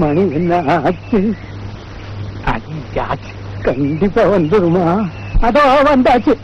மணி என்ன ஆச்சு? அஞ்சாச்சு. கண்டிப்பா வந்துருமா? அதோ வந்தாச்சு.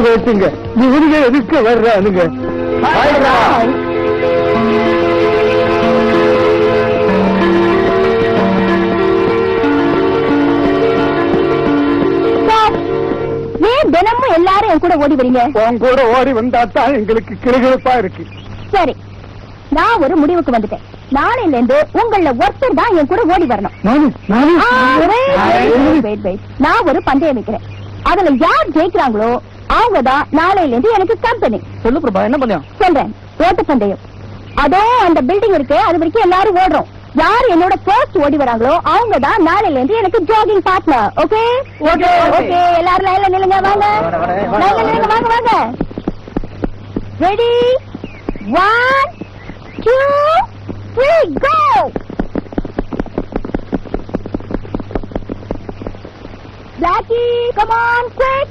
வச்சுங்க, இவனுங்க எதுக்கு வர்றானுங்க? தினமும் எல்லாரும் என் கூட ஓடி வரீங்க. உன் கூட ஓடி வந்தாத்தான் எங்களுக்கு கிளுகிழப்பா இருக்கு. சரி, நான் ஒரு முடிவுக்கு வந்துட்டேன். நாளையில இருந்து உங்கள ஒருத்தர் தான் என் கூட ஓடி வரணும். நான் ஒரு பந்தயம் வைக்கிறேன். அதுல யார் ஜெயிக்கிறாங்களோ அவங்கதான் நாளையில இருந்து எனக்கு கம்பெனி. சொல்லு பிரபா, என்ன பந்தயம்? சொல்றேன், ஓட்ட பந்தயம். அதோ அந்த பில்டிங் இருக்கு, அது வரைக்கும் எல்லாரும் ஓடுறோம். யார் என்னோட ஃபர்ஸ்ட் ஓடி வராங்களோ அவங்க தான் நாளையில இருந்து எனக்கு jogging partner. Okay okay okay, எல்லாரும் லைன்ல நில்லுங்க. வாங்க லைன்ல நில்லுங்க, வாங்க வாங்க. Ready, 1 2 3 go. Blackie, come on, quick.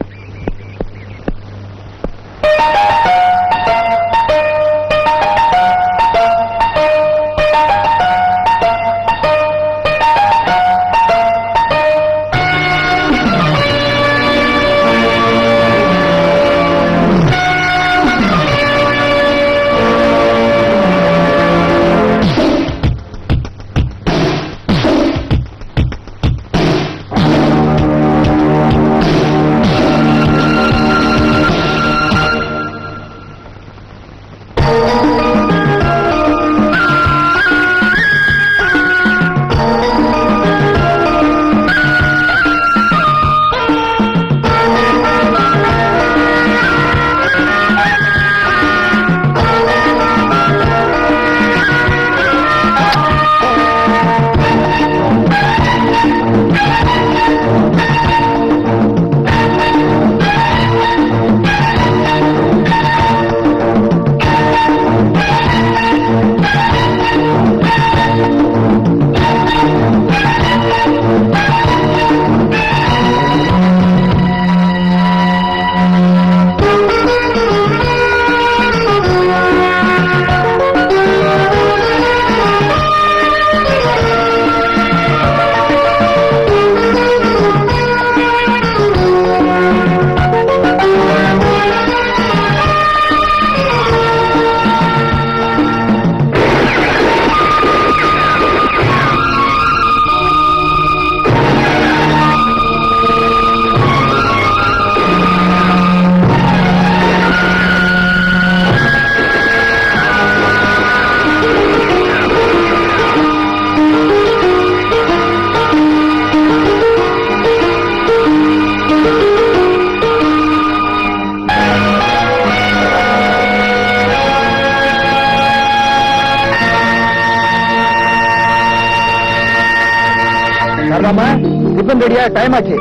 Time ஆச்சு.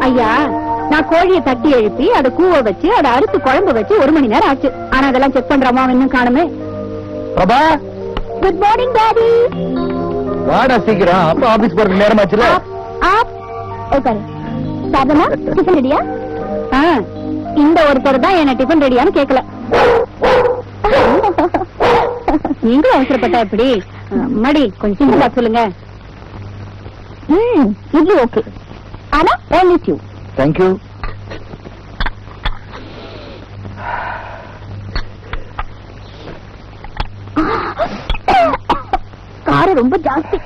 ஐயா, நான் கோழியை தட்டி எழுப்பி அதை கூவ வச்சு அதை அறுத்து குழம்பு வச்சு 1 மணி நேரம் ஆச்சு. ஆனா அதெல்லாம் செக் பண்றோமா இன்னும் காணுமே. Prabha, good morning daddy. வாடா சீக்கிரம், அப்ப ஆபீஸ் போறதுக்கு நேரம் ஆச்சுல. உட்காரு. சாதமா டிஃபன் ரெடியா? இந்த ஒருத்தர் தான் என்ன டிஃபன் ரெடியான்னு கேட்கல. நீங்களும் அவசரப்பட்டா எப்படி? மடி கொஞ்சம் சிம்பிளா சொல்லுங்க. இது ஓகே, ஆனா only two. Thank you. காரம் ரொம்ப ஜாஸ்தி.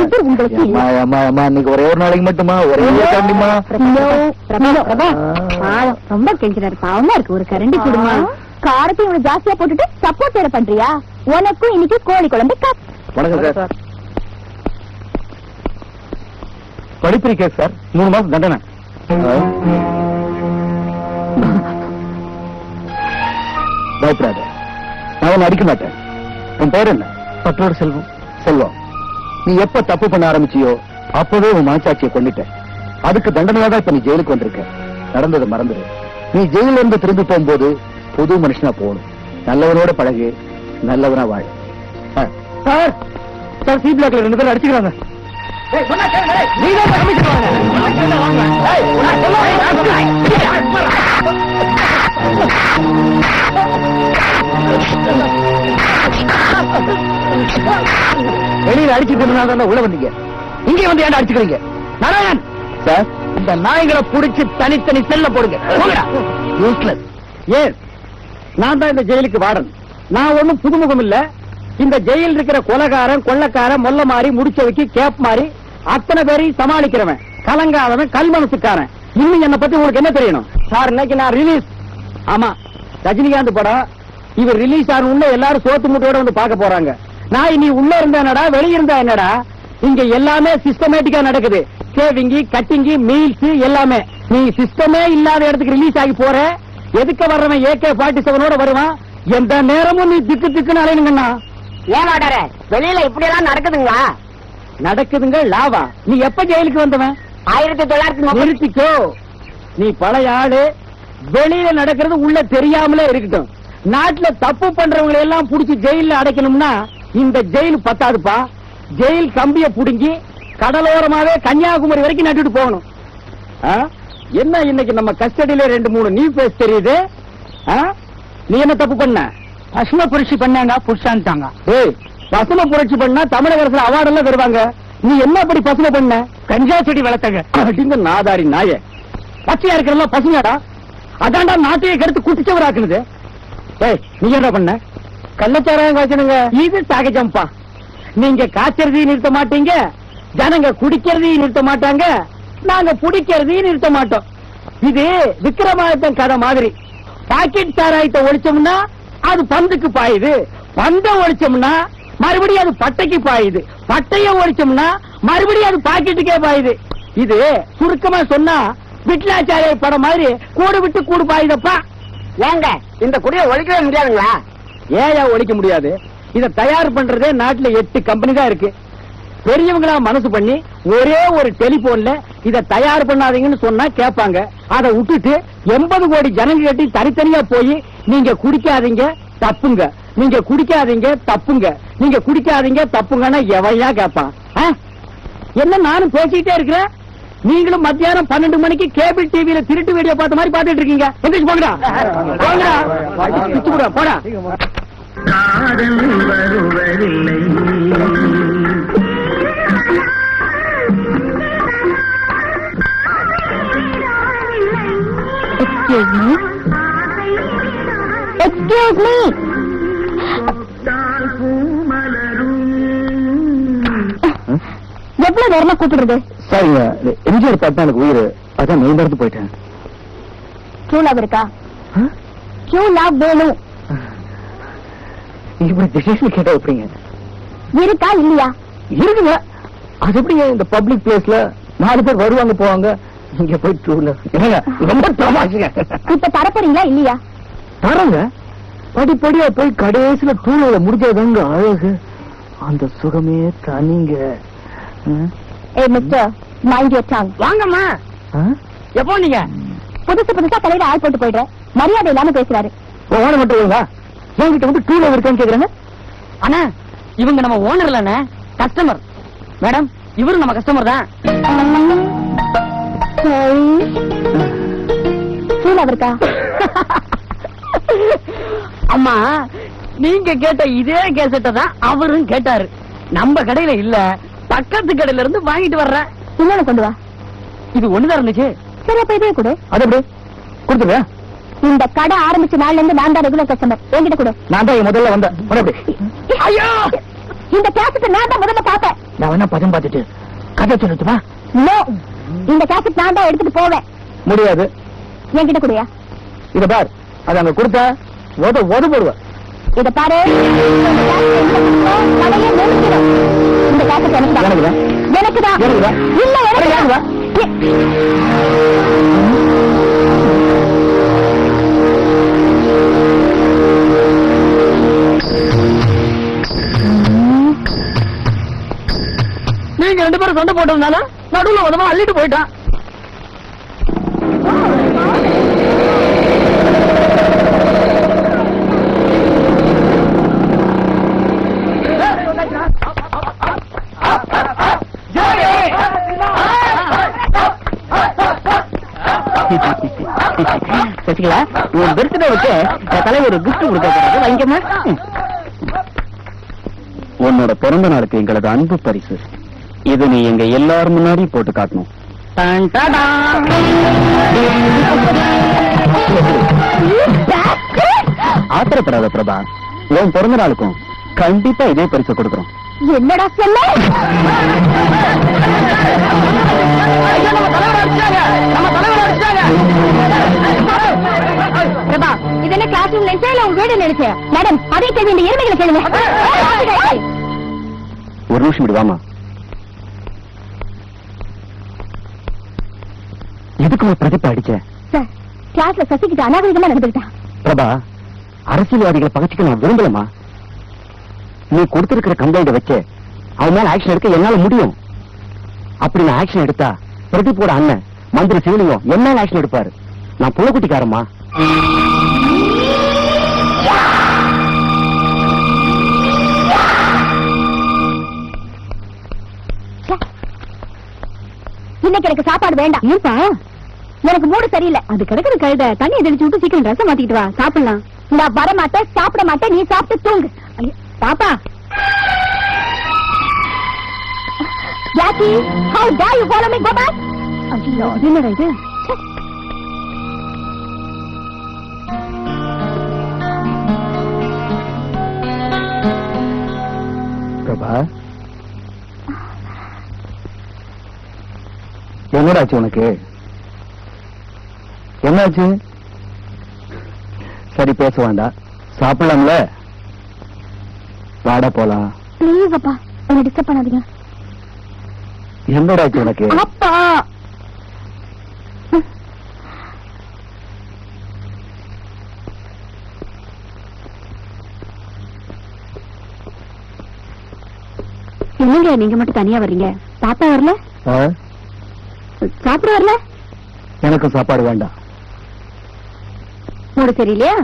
இது உங்களுக்கு அம்மா அம்மா அம்மா இன்னைக்கு ஒரே ஒரு நாளைக்கு மட்டுமா ஒரே கண்டிமா ரொம்ப கெஞ்சினாரு பாவமா இருக்கு ஒரு கரண்டி குடுமா காரத்தை இவ்வளவு ஜாஸ்தியா போட்டுட்டு சப்போர்ட் வேற பண்றியா உனக்கும் இன்னைக்கு கோழி குழம்பு வணக்கம் சார் படிப்பிரி கேஸ் சார் 3 மாசம் தண்டனை பயப்படாத நான் உன்னை அடிக்க மாட்டேன் உன் பேர் என்ன பற்றோடு செல்வம் செல்வம் நீ எப்ப தப்பு பண்ண ஆரம்பிச்சியோ அப்பவே உன் மனசாட்சியை கொண்டுட்ட அதுக்கு தண்டனையா தான் இப்ப நீ ஜெயிலுக்கு வந்திருக்க நடந்ததை மறந்துடு நீ ஜெயில இருந்து திரும்பி போகும்போது புது மனுஷனா போகணும் நல்லவனோட பழகு நல்லவனா வாழ சார் சார் சி பிளாக்ல 2 பேரும் அடிச்சுக்கிறாங்க வெளியில அடிச்சுக்கிறதுனால உள்ள வந்தீங்க இங்கே வந்து ஏன்டா அடிச்சுக்கிறீங்க நாராயணன் சார் இந்த நாய்களை புடிச்சு தனித்தனி செல்ல போடுங்க யூஸ்லெஸ் ஏன் நான் தான் இந்த ஜெயிலுக்கு வார்டன் நான் ஒண்ணும் புதுமுகம் இல்ல இந்த ஜெயில் இருக்கிற கொலைகாரன் கொள்ளக்காரன் மொல்ல மாறி முடிச்சவைக்கு கேப் மாறி அத்தனை பேரையும் சமாளிக்கிறவன் கலங்காதவன் கல் மனசுக்காரன் இன்னும் என்ன பத்தி உங்களுக்கு என்ன தெரியணும் சார் இன்னைக்கு நான் ரிலீஸ் ஆமா ரஜினிகாந்த் படம் இவர் ரிலீஸ் ஆன எல்லாரும் சோத்து மூட்டையோட வந்து பார்க்க போறாங்க நான் நீ உள்ள இருந்தா என்னடா வெளியிருந்தா என்னடா இங்க எல்லாமே சிஸ்டமேட்டிக்கா நடக்குது சேவிங்கி கட்டிங்கி மீல்ஸ் எல்லாமே நீ சிஸ்டமே இல்லாத இடத்துக்கு ரிலீஸ் ஆகி போற எதுக்க வர்றவன் AK-47 வருவான் எந்த நேரமும் நீ திக்கு திக்குன்னு அலையணுங்கண்ணா ஏமாட்டார வெளியில இப்படி எல்லாம் நடக்குதுங்களா நடக்குதுங்க லாவா நீ எப்ப ஜெயிலுக்கு வந்தவன் 1930 நிறுத்திக்கோ நீ பழைய ஆளு வெளியில நடக்கிறது உள்ள தெரியாமலே இருக்கட்டும் நாட்டுல தப்பு பண்றவங்களை எல்லாம் புடிச்சு ஜெயில அடைக்கணும்னா இந்த ஜெயில் பத்தாதுப்பா ஜெயில் கம்பிய புடுங்கி கடலோரமாவே கன்னியாகுமரி வரைக்கும் நட்டுட்டு போகணும் என்ன இன்னைக்கு நம்ம கஸ்டடியில 2-3 நியூ பேஸ் தெரியுது நீ என்ன தப்பு பண்ண பசும புரட்சி பண்ணாங்க புருஷான்ட்டாங்க ஏய் பசும புரட்சி பண்ணா தமிழக அரசுல அவார்டு எல்லாம் தருவாங்க நீ என்ன அப்படி பசுமை பண்ண கஞ்சா செடி வளர்த்தாங்க அப்படிங்க நாதாரி நாய பச்சையா இருக்கிறதெல்லாம் பசுங்கடா அதான்டா நாட்டையை கருத்து குட்டிச்சவராக்குனது ஏய் நீ என்ன பண்ண கள்ளச்சாராயம் காய்ச்சனுங்க இது சகஜம்பா நீங்க காய்ச்சறதையும் நிறுத்த மாட்டீங்க ஜனங்க குடிக்கிறதையும் நிறுத்த மாட்டாங்க நாங்க பிடிக்கிறதையும் நிறுத்த மாட்டோம் இது விக்ரமாதித்தன் கதை மாதிரி பாக்கெட் சாராயத்தை ஒழிச்சோம்னா அது பந்துக்கு பாயுது பந்த ஒழிச்சோம்னா மறுபடியும் அது பட்டைக்கு பாயுது பட்டைய ஒழிச்சோம்னா மறுபடியும் அது பாக்கெட்டுக்கே பாயுது இது சுருக்கமா சொன்னா விட்லாச்சாரிய படம் மாதிரி கூடு விட்டு கூடு பாயுதப்பா ஏங்க இந்த குடியை ஒழிக்கவே முடியாதுங்களா ஏன் ஒழிக்க முடியாது இத தயார் பண்றதே நாட்டுல 8 கம்பெனி தான் இருக்கு பெரியவங்களா மனசு பண்ணி ஒரே ஒரு டெலிபோன்ல இத தயார் பண்ணாதீங்கன்னு சொன்னா கேட்பாங்க அதை விட்டுட்டு 80 கோடி ஜனங்க கட்டி தனித்தனியா போய் நீங்க குடிக்காதீங்க தப்புங்க நீங்க குடிக்காதீங்க தப்புங்க நீங்க குடிக்காதீங்க தப்புங்கன்னா எவையா கேட்பான் என்ன நானும் பேசிக்கிட்டே இருக்கிறேன் நீங்களும் மத்தியானம் 12 மணிக்கு கேபிள் டிவியில திருட்டு வீடியோ பார்த்த மாதிரி பாத்துட்டு இருக்கீங்க எந்திரிச்சு போங்கடா போங்கடா போடா காதல் வருவதில்லை Excuse me. எவ்வளவு நேரமா கூப்பிடுறது சரிங்க எம்ஜிஆர் பார்த்தா எனக்கு உயிர் அதான் மெயின் மறந்து போயிட்டேன் ட்ரூ லவ் இருக்கா ட்ரூ லவ் வேணும் இப்படி திடீர்னு கேட்டா எப்படிங்க இருக்கா இல்லையா இருக்குங்க அது எப்படிங்க இந்த பப்ளிக் பிளேஸ்ல 4 பேர் வருவாங்க போவாங்க இங்க போய் ட்ரூல ரொம்ப தமாஷுங்க இப்ப தரப்போறீங்களா இல்லையா தரங்க படிப்படியா போய் கடைசியில ட்ரூல முடிஞ்சதுங்க அழகு அந்த சுகமே தனிங்க ஏய் மிஸ்டர் மைண்ட் யுவர் டங் வாங்கம்மா எப்போ நீங்க புதுசா தலையில ஆள் போட்டு போயிடுற மரியாதை இல்லாம பேசுறாரு ஓனர் மட்டும் இல்லைங்க என்கிட்ட வந்து ட்ரூல இருக்கான்னு கேக்குறாங்க அண்ணா இவங்க நம்ம ஓனர் இல்லண்ணே கஸ்டமர் மேடம் இவரு நம்ம கஸ்டமர் தான் ட்ரூ லவ் இருக்கா அம்மா நீங்க கேட்ட இதே கேசட்டை தான் அவரும் கேட்டாரு நம்ம கடையில இல்ல பக்கத்து கடையில இருந்து வாங்கிட்டு வர்றேன் இன்னொன்னு கொண்டு வா இது ஒண்ணுதான் இருந்துச்சு சரி அப்ப இதே கொடு அது எப்படி கொடுத்துருவேன் இந்த கடை ஆரம்பிச்ச நாள்ல இருந்து நான் தான் ரெகுலர் கஸ்டமர் என்கிட்ட கொடு நான் தான் முதல்ல வந்தேன் ஐயோ இந்த கேசட் நான் தான் முதல்ல பார்த்தேன். நான் வேணா பதம் பார்த்துட்டு கதை சொல்லட்டுமா? நோ, இந்த கேசட் நான் தான் எடுத்துட்டு போவேன். முடியாது. என்கிட்ட கூடயா? இத பார், அது அங்க கொடுத்தா ஓத போடுவ. இத பாரு, கடையை நிறுத்திடும். இந்த கேசட் எனக்குதான். இல்ல எனக்குதான். நீங்க 2 பேரும் சண்டை போட்டதுனால நடுவுல உதவ அள்ளிட்டு போயிட்டான். சசிகலா, உன் பர்த்டே வச்சு தலைவர் கிஃப்ட் கொடுக்க போறாரு, வாங்கிக்கமா? உன்னோட பிறந்த நாளுக்கு எங்களது அன்பு பரிசு இது. நீ எங்க எல்லாரும் முன்னாடி போட்டு காட்டணும். ஆத்திரப்படாத பிரபா, உன் பிறந்த நாளுக்கும் கண்டிப்பா இதே பரிசு கொடுக்குறோம். என்னடா சொல்ல? இது என்ன கிளாஸ் ரூம் நினைச்சா இல்ல உங்க வீடு நினைச்சேன்? மேடம், அதே கேள்வி இந்த எருமைகளை கேளுங்க. ஒரு நிமிஷம் விடுவாமா? எதுக்கு பிரதிப்பா அடிச்ச? சார், கிளாஸ்ல சசிக்கிட்ட அநாகரிகமா நடந்துக்கிட்டான். பிரபா, அரசியல்வாதிகளை பகச்சிக்க நான் விரும்பலமா. நீ கொடுத்திருக்கிற கம்ப்ளைண்ட் வச்சு அவன் மேல ஆக்ஷன் எடுக்க என்னால முடியும். அப்படி நான் ஆக்ஷன் எடுத்தா பிரதீப்போட அண்ணன் மந்திரி சிவலிங்கம் என்ன மேல ஆக்ஷன் எடுப்பாரு. நான் புள்ளக்குட்டிக்காரமா. இன்னைக்கு எனக்கு சாப்பாடு வேண்டாம். ஏன்பா? எனக்கு மூடு சரியில்லை. அது கிடக்குற கழுத தண்ணி தெளிச்சு விட்டு சீக்கிரம் ரசம் மாத்திக்கிட்டு வா, சாப்பிடலாம். நான் வர மாட்டேன், சாப்பிட மாட்டேன், நீ சாப்பிட்டு தூங்கு. பாப்பா, Jackie, how dare you follow me? Go back. ஐயோ, என்னடா இது? பிரபா, என்னடாச்சு உனக்கு? என்னாச்சு? சரி, பேச வேண்டாம், சாப்பிடலாம்ல. வாடா போலாம். ப்ளீஸ் அப்பா, என்ன டிஸ்டர்ப் பண்ணாதீங்க. என்னடாச்சு உனக்கு? அப்பா, என்னங்க நீங்க மட்டும் தனியா வர்றீங்க? பாப்பா வரல? சாப்பிட வரல? எனக்கு சாப்பாடு வேண்டாம். மூடு சரியில்லையா?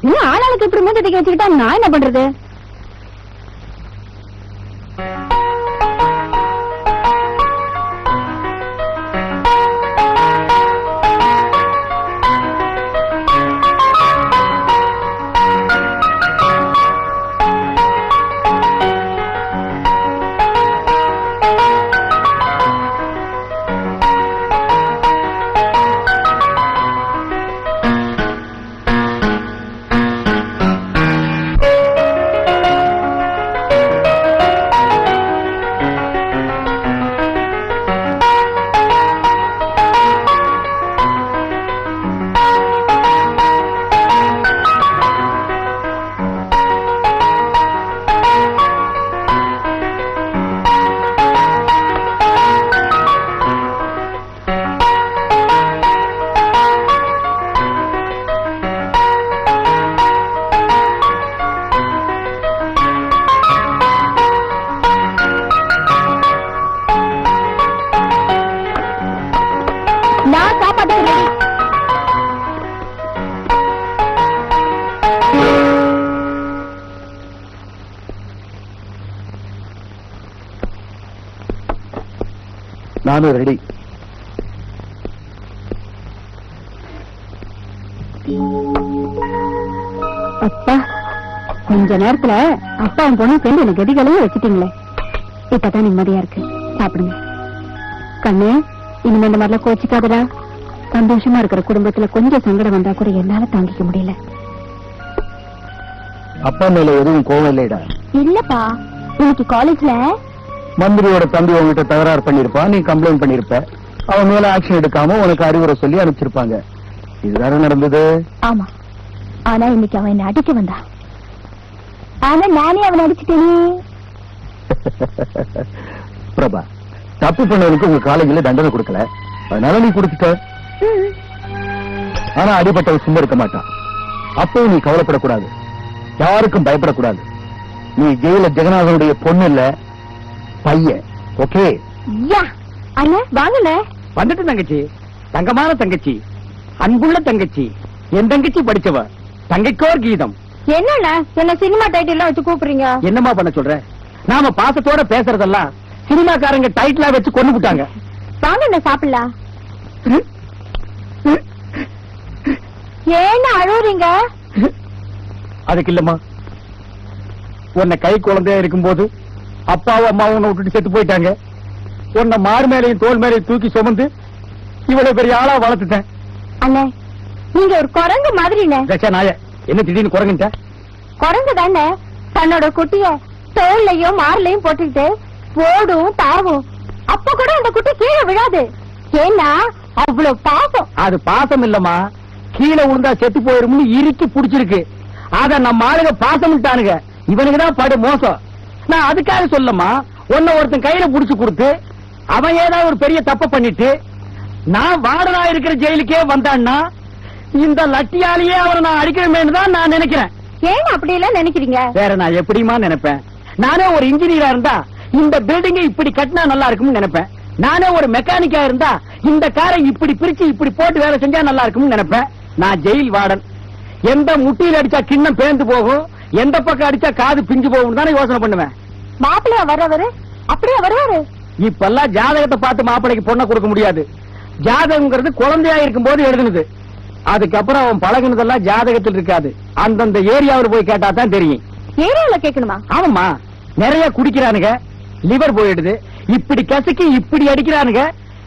இன்னும் ஆளாளுக்கு இப்படி மூஞ்ச தூக்கி வச்சுக்கிட்டா நான் என்ன பண்றது? நான் சாப்பாடு ரெடி. நானும் ரெடி. அப்பா, கொஞ்ச நேரத்துல அப்பா என் பொண்ணு சேர்ந்து எனக்கு கதிகளையும் வச்சுட்டீங்களே. இப்பதான் நிம்மதியா இருக்கு. சாப்பிடுங்க. கண்ணு, இனிமே இந்த மாதிரிலாம் கோச்சிக்காதடா. சந்தோஷமா இருக்கிற குடும்பத்துல கொஞ்சம் சங்கடம் வந்தா கூட என்னால தாங்கிக்க முடியல. அப்பா மேல எதுவும் கோவம் இல்லைடா. இல்லப்பா, இன்னைக்கு காலேஜ்ல மந்திரியோட தம்பி உங்ககிட்ட தகராறு பண்ணிருப்பான், நீ கம்ப்ளைண்ட் பண்ணிருப்ப. அவன் மேல ஆக்ஷன் எடுக்காம உனக்கு அறிவுரை சொல்லி அனுப்பிச்சிருப்பாங்க. இதுதானே நடந்தது? ஆமா. ஆனா இன்னைக்கு அவன் என்ன அடிக்க வந்தான். ஆனா நானே அவனை அடிச்சுட்டேனே. பிரபா, தப்பு பண்ணவனுக்கு உங்க காலேஜ்ல தண்டனை கொடுக்கல, அதனால நீ கொடுத்துட்ட. ஆனா அடிபட்டவன் சும்மா இருக்க மாட்டான். அப்பவும் நீ கவலைப்படக்கூடாது, யாருக்கும் பயப்படக்கூடாது. நீ ஜெயில ஜெகநாதனுடைய பொண்ணு இல்ல, பையன். ஓகே? அண்ணா வாங்கல. வந்துட்டு தங்கச்சி, தங்கமான தங்கச்சி, அன்புள்ள தங்கச்சி, என் தங்கச்சி படிச்சவ, தங்கைக்கோர் கீதம். என்னண்ணா என்ன சினிமா டைட்டில் வச்சு கூப்பிடுறீங்க? என்னமா பண்ண சொல்ற? நாம பாசத்தோட பேசுறதெல்லாம் சினிமாக்காரங்க டைட்டிலா வச்சு கொண்டு விட்டாங்க. வாங்க சாப்பிடலாம். ஏன்னு அழுவுறீங்க? அதுக்கு இல்லம்மா, உன்னை கை குழந்தையா இருக்கும்போது அப்பாவும் அம்மாவும் உன்னை விட்டுட்டு செத்து போயிட்டாங்க. உன்னை மார் மேலையும் தோல் மேலையும் தூக்கி சுமந்து இவ்வளவு பெரிய ஆளா வளர்த்துட்டேன். அண்ணே, நீங்க ஒரு குரங்கு மாதிரிண்ணே. நாய என்ன திடீர்னு குரங்குட்ட? குரங்கு தானே தன்னோட குட்டிய தோல்லையும் மார்லையும் போட்டுக்கிட்டு ஓடும் தாவும். அப்ப கூட அந்த குட்டி கீழே விழாது. ஏன்னா அவ்வளவு பாசம். அது பாசம் இல்லம்மா, கீழே விழுந்தா செத்து போயிரும்னு இறுக்கி புடிச்சிருக்கு. அத நம்ம ஆளுங்க பாசம் விட்டானுங்க. இவனுக்குதான் படு மோசம். நான் அதுக்காக சொல்லமா, உன்னை ஒருத்தன் கையில புடிச்சு கொடுத்து அவன் ஏதாவது ஒரு பெரிய தப்ப பண்ணிட்டு நான் வாடனா இருக்கிற ஜெயிலுக்கே வந்தான்னா இந்த லட்டியாலேயே அவரை நான் அடிக்கணுமேனு தான் நான் நினைக்கிறேன். ஏன் அப்படி எல்லாம் நினைக்கிறீங்க? வேற நான் எப்படிமா நினைப்பேன்? நானே ஒரு இன்ஜினியரா இருந்தா இந்த பில்டிங்க இப்படி கட்டினா நல்லா இருக்கும்னு நினைப்பேன். நானே ஒரு மெக்கானிக்கா இருந்தா இந்த காரை இப்படி பிரிச்சு இப்படி போட்டு வேலை செஞ்சா நல்லா இருக்கும்னு நினைப்பேன். நான் ஜெயில் வார்டன். எந்த முட்டியில் அடிச்சா கிண்ணம் பேந்து போகும், எந்த பக்கம் அடிச்சா காது பிஞ்சு போகும் தானே யோசனை பண்ணுவேன். மாப்பிள்ளையா வர்றவரு அப்படியே வருவாரு. இப்பெல்லாம் ஜாதகத்தை பார்த்து மாப்பிள்ளைக்கு பொண்ணை கொடுக்க முடியாது. ஜாதகம்ங்கிறது குழந்தையா இருக்கும் போது எழுதுனது. அதுக்கப்புறம் அவன் பழகுனதெல்லாம் ஜாதகத்தில் இருக்காது. அந்தந்த ஏரியாவில் போய் கேட்டா தான் தெரியும். ஏரியால கேட்கணுமா? ஆமாம்மா, நிறைய குடிக்கிறானுங்க, லிவர் போயிடுது. இப்படி கசக்கி இப்படி அடிக்கிறானுங்க,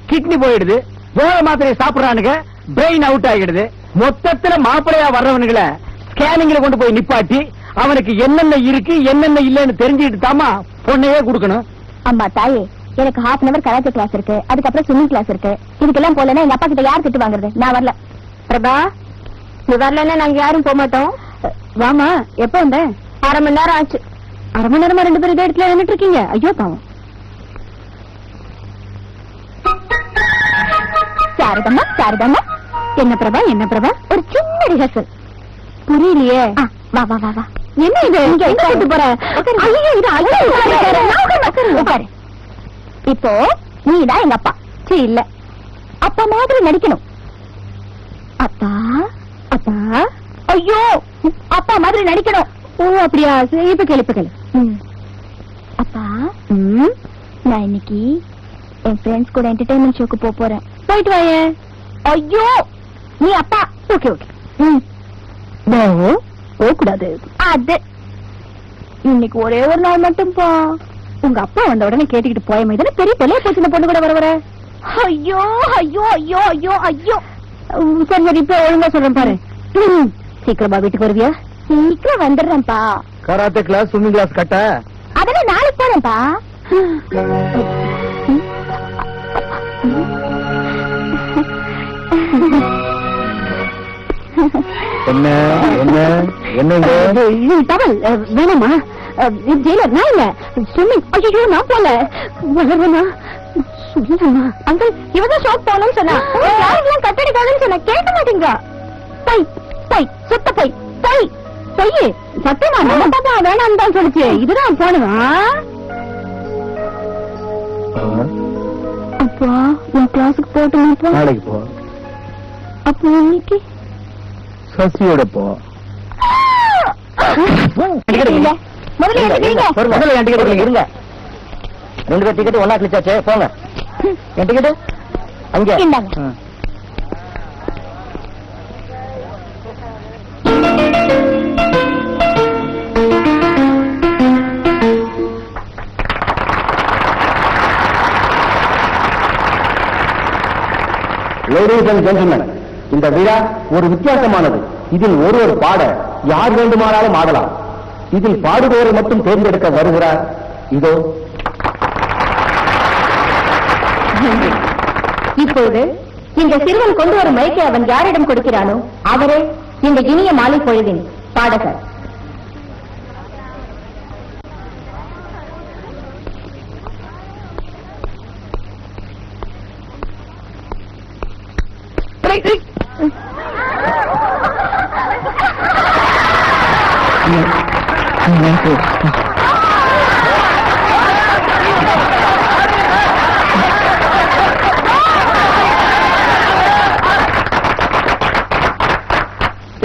கிட்னி போயிடுது. போத மாத்திரையை சாப்பிடுறானுங்க, பிரெயின் அவுட் ஆகிடுது. மொத்தத்துல மாப்பிளையா வர்றவனுங்களை ஸ்கேனிங்ல கொண்டு போய் நிப்பாட்டி அவனுக்கு என்னென்ன இருக்கு என்னென்ன இல்லன்னு தெரிஞ்சுக்கிட்டு தாமா பொண்ணையே கொடுக்கணும். அம்மா தாயே, எனக்கு half an hour karate class இருக்கு, அதுக்கப்புறம் ஸ்விம்மிங் கிளாஸ் இருக்கு. இதுக்கெல்லாம் போலன்னா எங்க அப்பா கிட்ட யார் திட்டு வாங்குறது? நான் வரல. பிரபா, நீ வரலன்னா நாங்க யாரும் போக மாட்டோம். வாமா. எப்ப வந்த? அரை மணி நேரம் ஆச்சு. அரை மணி நேரமா ரெண்டு பேரும் இதே இடத்துல நின்னுட்டு இருக்கீங்க? ஐயோ பாவம். சாரதம்மா, சாரதம்மா. என்ன பிரபா, என்ன பிரபா? ஒரு சின்ன ரிஹர்சல். புரியலையே. வா வா வா வா. என்ன இது? இங்க எங்க கூட்டு போற? ஐயோ, இது உட்காரு. இப்போ நீதான் எங்க அப்பா. சீ, இல்ல, அப்பா மாதிரி நடிக்கணும். அப்பா, அப்பா. ஐயோ, அப்பா மாதிரி நடிக்கணும். ஓ அப்படியா? இப்ப கேளு, இப்ப கேளு. அப்பா, நான் இன்னைக்கு என் ஃப்ரெண்ட்ஸ் கூட என்டர்டைன்மெண்ட் ஷோக்கு போறேன். போயிட்டு வாயே. ஐயோ, நீ அப்பா. Okay okay. போக கூடாது. அது இன்னைக்கு ஒரே ஒரு நாள் மட்டும் போ. உங்க அப்பா வந்த உடனே கேட்டுக்கிட்டு போய மாதிரி பெரிய பெரிய போச்சு பொண்ணு கூட வர. ஐயோ ஐயோ ஐயோ ஐயோ ஐயோ. சரி சரி, இப்ப ஒழுங்கா சொல்றேன் பாரு. சீக்கிரமா வீட்டுக்கு வருவியா? சீக்கிரம் வந்துடுறேன்ப்பா. கராத்தே கிளாஸ், ஸ்விம்மிங் கிளாஸ் கட்ட அதெல்லாம் நாளைக்கு போறேன்ப்பா. என்ன என்ன என்னங்க? தவல் வேணாமா? ஜெயிலர் நான் இல்ல. ஸ்விம்மிங். ஐயோ, நான் போல. வளர்வனா சொல்லமா? அங்கிள், இவதான் ஷாப் போகணும்னு சொன்னா. யாரெல்லாம் கட்டடிக்காதுன்னு சொன்ன கேட்க மாட்டீங்க. பை பை, சுத்த பை பை பைய சத்தியமா நம்ம பாப்பா வேணாம் தான் சொல்லிச்சு. இதுதான் போனுவா. அப்பா, என் கிளாஸுக்கு போட்டு நாளைக்கு போ. அப்போ இன்னைக்கு சசியோட போ. முதல்ல என் டிக்கெட் இருங்க. 2 பேர் டிக்கெட் ஒன்னா கிழிச்சாச்சு. போங்க. என் டிக்கெட் அங்க. லேடீஸ் அண்ட் ஜென்டில்மேன், இந்த விழா ஒரு வித்தியாசமானது. இதில் ஒரு பாட யார் வேண்டுமானாலும் ஆடலாம். இதில் பாடுபவரை மட்டும் தேர்ந்தெடுக்க வருகிறார். இதோ இப்போது இந்த சிறுவன் கொண்டு வரும் மைக்கை அவன் யாரிடம் கொடுக்கிறானோ அவரே இந்த இனிய மாலை பொழுதின் பாடகர்.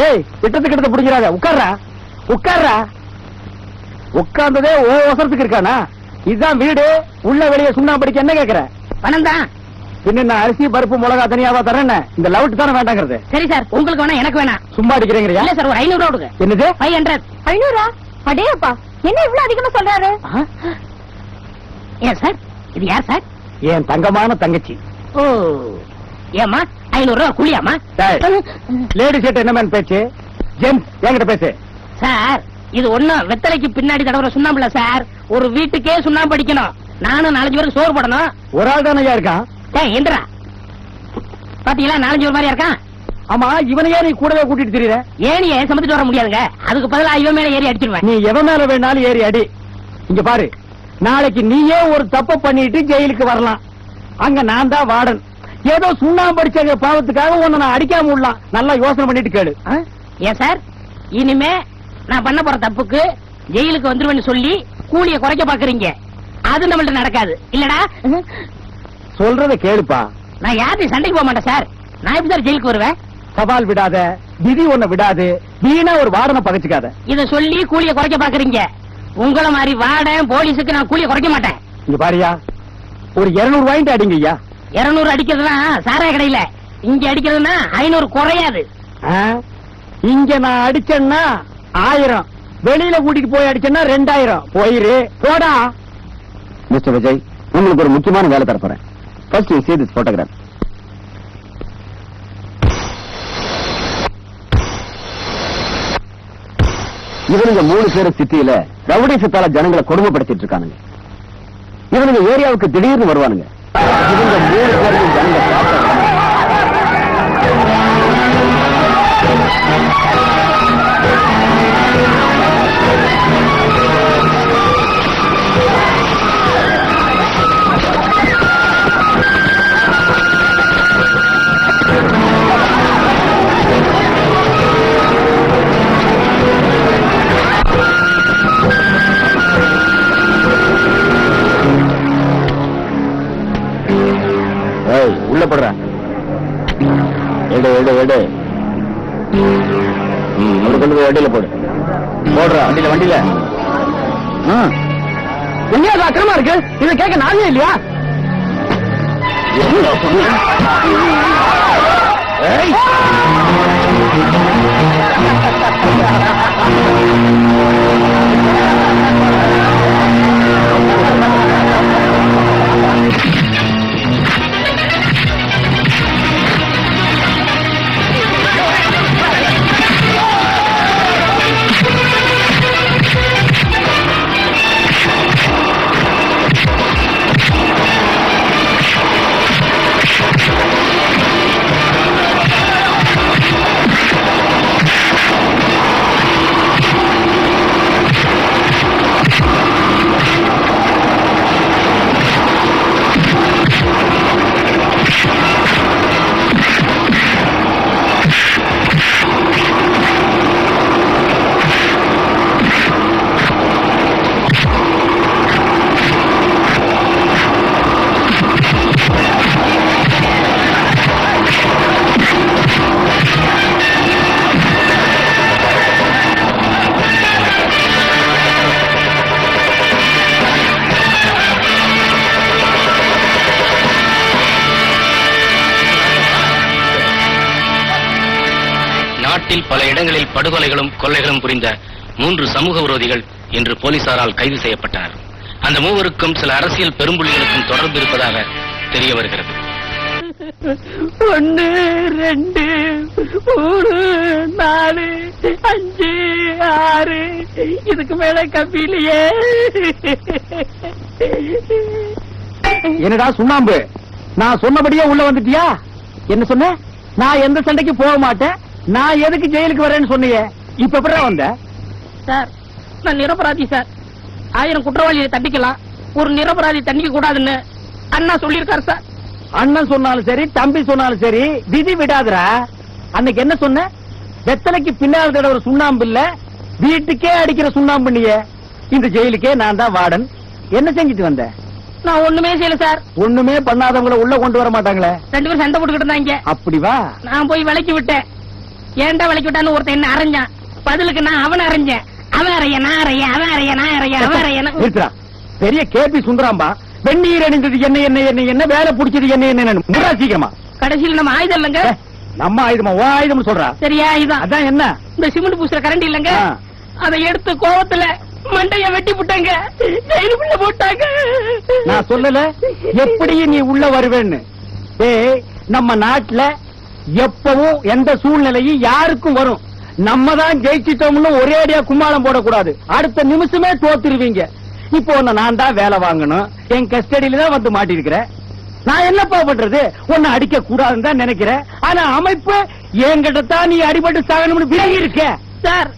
ஏய், திட்டத்துக்கு எடுத்து பிடிக்கிறாங்க. உட்கார்றா உட்கார்றா. உட்கார்ந்ததே அவசரத்துக்கு இருக்கானா? இதுதான் வீடு. உள்ள வெளியே சுண்ணாம்பு படிக்க என்ன கேக்குற? பணம் தான். பின்ன நான் அரிசி பருப்பு மிளகா தனியாவா தரேன்? இந்த லவுட் தானே வேண்டாங்கிறது. சரி சார், உங்களுக்கு வேணா எனக்கு வேணாம். சும்மா அடிக்கிறீங்க. இல்ல சார், ஒரு 500 ரூபா கொடுங்க. என்னது 500? 500? அடேப்பா, என்ன இவ்வளவு அதிகமா சொல்றாரு? ஏன் சார், இது யார் சார்? என் தங்கமான தங்கச்சி. ஓ, ஏமா 500 ரூபா கூலியாமா? லேடி செட் என்ன மேன் பேச்சு? ஜென்ஸ் என்கிட்ட பேசு. சார், இது ஒண்ணும் வெத்தலைக்கு பின்னாடி தடவுற சுண்ணாம்புல சார். ஒரு வீட்டுக்கே சுண்ணாம்பு அடிக்கணும். நானும் 4 பேருக்கு சோறு போடணும். ஒரு ஆள் தானே இருக்கான். எந்திரா பாத்தீங்களா, 4 பேர் மாதிரியா இருக்கான். ஆமா, இவனையே நீ கூடவே கூட்டிட்டு திரியற? ஏனியே சுமந்துட்டு வர முடியாதுங்க. அதுக்கு பதிலா இவன் மேல ஏறி அடிச்சிருவேன். நீ எவன் மேல வேணாலும் ஏறி அடி. இங்க பாரு, நாளைக்கு நீயே ஒரு தப்பு பண்ணிட்டு ஜெயிலுக்கு வரலாம். அங்க நான் தான் வார்டன். ஏதோ சுண்ணாம்பு அடிச்ச பாவத்துக்காக உன்னை நான் அடிக்காம விடலாம். நல்லா யோசனை பண்ணிட்டு கேளு. ஏன் சார், இனிமே நான் பண்ண போற தப்புக்கு ஜெயிலுக்கு வந்துருவேன்னு சொல்லி கூலிய குறைக்க பாக்குறீங்க. அது நம்மள்ட்ட நடக்காது இல்லடா. சொல்றத கேளுப்பா. நான் யார்கிட்டயும் சண்டைக்கு போக மாட்டேன் சார். நான் எப்படி சார் ஜெயிலுக்கு வருவேன்? சவால் விடாத, விதி ஒன்ன விடாது. வீணா ஒரு வார்டனை பகைச்சுக்காத. இத சொல்லி கூலிய குறைக்க பாக்குறீங்க. உங்களை மாதிரி வார்டன் போலீஸுக்கு நான் கூலிய குறைக்க மாட்டேன். இங்க பாரியா, ஒரு 200 வாங்கிட்டு அடிங்க ஐயா. 200 அடிக்கிறதுனா சாராய கடையில, இங்க அடிக்கிறதுனா 500 குறையாது. இங்க நான் அடிச்சேன்னா 1000, வெளியில கூட்டிட்டு போய் அடிச்சேன்னா 2000. போயிரு போடா. மிஸ்டர் விஜய், உங்களுக்கு ஒரு முக்கியமான வேலை தரப்போறேன். First you see this photograph. இவனுங்க 3 பேரும் சிட்டியில ரவுடிசத்தால ஜனங்களை கொடுமைப்படுத்திட்டு இருக்கானுங்க. இவனுங்க ஏரியாவுக்கு திடீர்னு வருவானுங்க. இவங்க 3 பேரும் ஜனங்க பார்த்தா உள்ள போடுற. எடு எடு எடு. அப்படி கொண்டு போய் வண்டியில போடு. போடுற வண்டியில வண்டியில. எங்கேயாவது அக்கிரமா இருக்கு? இதை கேட்க நானே இல்லையா? நாட்டில் பல இடங்களில் படுகொலைகளும் கொள்ளைகளும் புரிந்த 3 சமூக விரோதிகள் இன்று போலீசாரால் கைது செய்யப்பட்டனர். அந்த மூவருக்கும் சில அரசியல் பெரும்புள்ளிகளுக்கும் தொடர்பு இருப்பதாக தெரிய வருகிறது. 1 2 3 4 5 யாரு? இதுக்கு மேல கம்பி இல்லையே. என்னடா சுண்ணாம்பு, நான் சொன்னபடியே உள்ள வந்துட்டியா? என்ன சொன்ன? நான் எந்த சண்டைக்கு போக மாட்டேன், நான் எதுக்கு ஜெயிலுக்கு வரேன்னு சொன்னீங்க. இப்ப எப்படிடா வந்த? சார், நான் நிரபராதி சார். 1000 குற்றவாளியை தண்டிக்கலாம், ஒரு நிரபராதி தண்டிக்க கூடாதுன்னு அண்ணா சொல்லியிருக்காரு சார். அண்ணன் சொன்னாலும் சரி, தம்பி சொன்னாலும் சரி, விதி விடாதுடா. அன்னைக்கு என்ன சொன்ன? வெத்தலைக்கு பின்னால் தடவை ஒரு சுண்ணாம்பு இல்ல, வீட்டுக்கே அடிக்கிற சுண்ணாம்பு நீயே. இந்த ஜெயிலுக்கே நான் தான் வார்டன். என்ன செஞ்சுட்டு வந்த? நான் ஒண்ணுமே செய்யல சார். ஒண்ணுமே பண்ணாதவங்கள உள்ள கொண்டு வர மாட்டாங்களே. 2 பேரும் சண்டை போட்டுக்கிட்டு இருந்தாங்க. அப்படி வா. நான் போய் விலக்கி விட்டேன். ஏன்டா விலக்கி விட்டான்னு ஒருத்தன் என்ன அரைஞ்சான். பதிலுக்கு நான் அவனை அரைஞ்சேன். அவன் அறைய, நான் அறைய, அவன் அறைய, நான் அறைய, அவன் அறைய. நிறுத்துடா. பெரிய கேபி சுந்தராம்பா, வெந்நீர் அணிந்தது என்ன என்ன என்ன என்ன, வேலை புடிச்சது என்ன என்ன, முடா சீக்கிரமா. கடைசியில் நம்ம ஆயுதம் இல்லங்க. நம்ம ஆயுதமா? ஓ ஆயுதம் சொல்றா. சரியா? இதுதான். அதான் என்ன? இந்த சிமெண்ட் பூசுற கரண்ட் இல்லங்க, ஆ. அதை எடுத்து கோவத்துல மண்டைய வெட்டி போட்டாங்க, ஜெயிலுக்குள்ள போட்டாங்க. நான் சொல்லல எப்படி நீ உள்ள வருவேன்னு. ஏய், நம்ம நாட்டுல எப்பவும் எந்த சூழ்நிலையும் யாருக்கும் வரும். நம்ம தான் ஜெயிச்சிட்டோம்னு ஒரே அடியா கும்மாளம் போடக்கூடாது. அடுத்த நிமிஷமே தோத்துருவீங்க. இப்போ உன்னை நான் தான் வேலை வாங்கணும், என் கஸ்டடியில தான் வந்து மாட்டிருக்கிறேன். நான் என்னப்பா பண்றது? உன்னை அடிக்க கூடாதுன்னு தான் நினைக்கிறேன். ஆனா அமைப்பு என்கிட்ட தான் நீ அடிபட்டு சாகணும்னு விலகி இருக்க. சார்,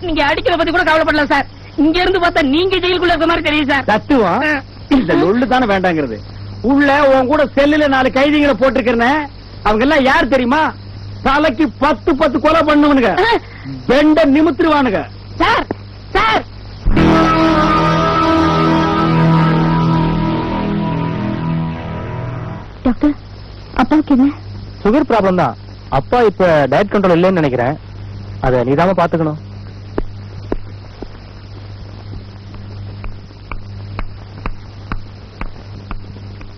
நீங்க அடிக்கிறத பத்தி கூட கவலைப்படல சார். இங்க இருந்து பார்த்தா நீங்க ஜெயிலுக்குள்ள இருக்க மாதிரி தெரியும் சார். தத்துவம் இந்த லொள்ளு தானே வேண்டாங்கிறது. உள்ள உன் கூட செல்லுல 4 கைதிகளை போட்டிருக்கிறேன். அவங்க எல்லாம் யார் தெரியுமா? தலைக்கு 10 கொலை பண்ணுவனுங்க, பெண்ட நிமித்துருவானுங்க. சார், சார், டாக்டர், அப்பாவுக்கு என்ன? சுகர் ப்ராப்ளம் தான். அப்பா இப்ப டயட் கண்ட்ரோல் இல்லைன்னு நினைக்கிறேன். அத நீதாம பாத்துக்கணும்.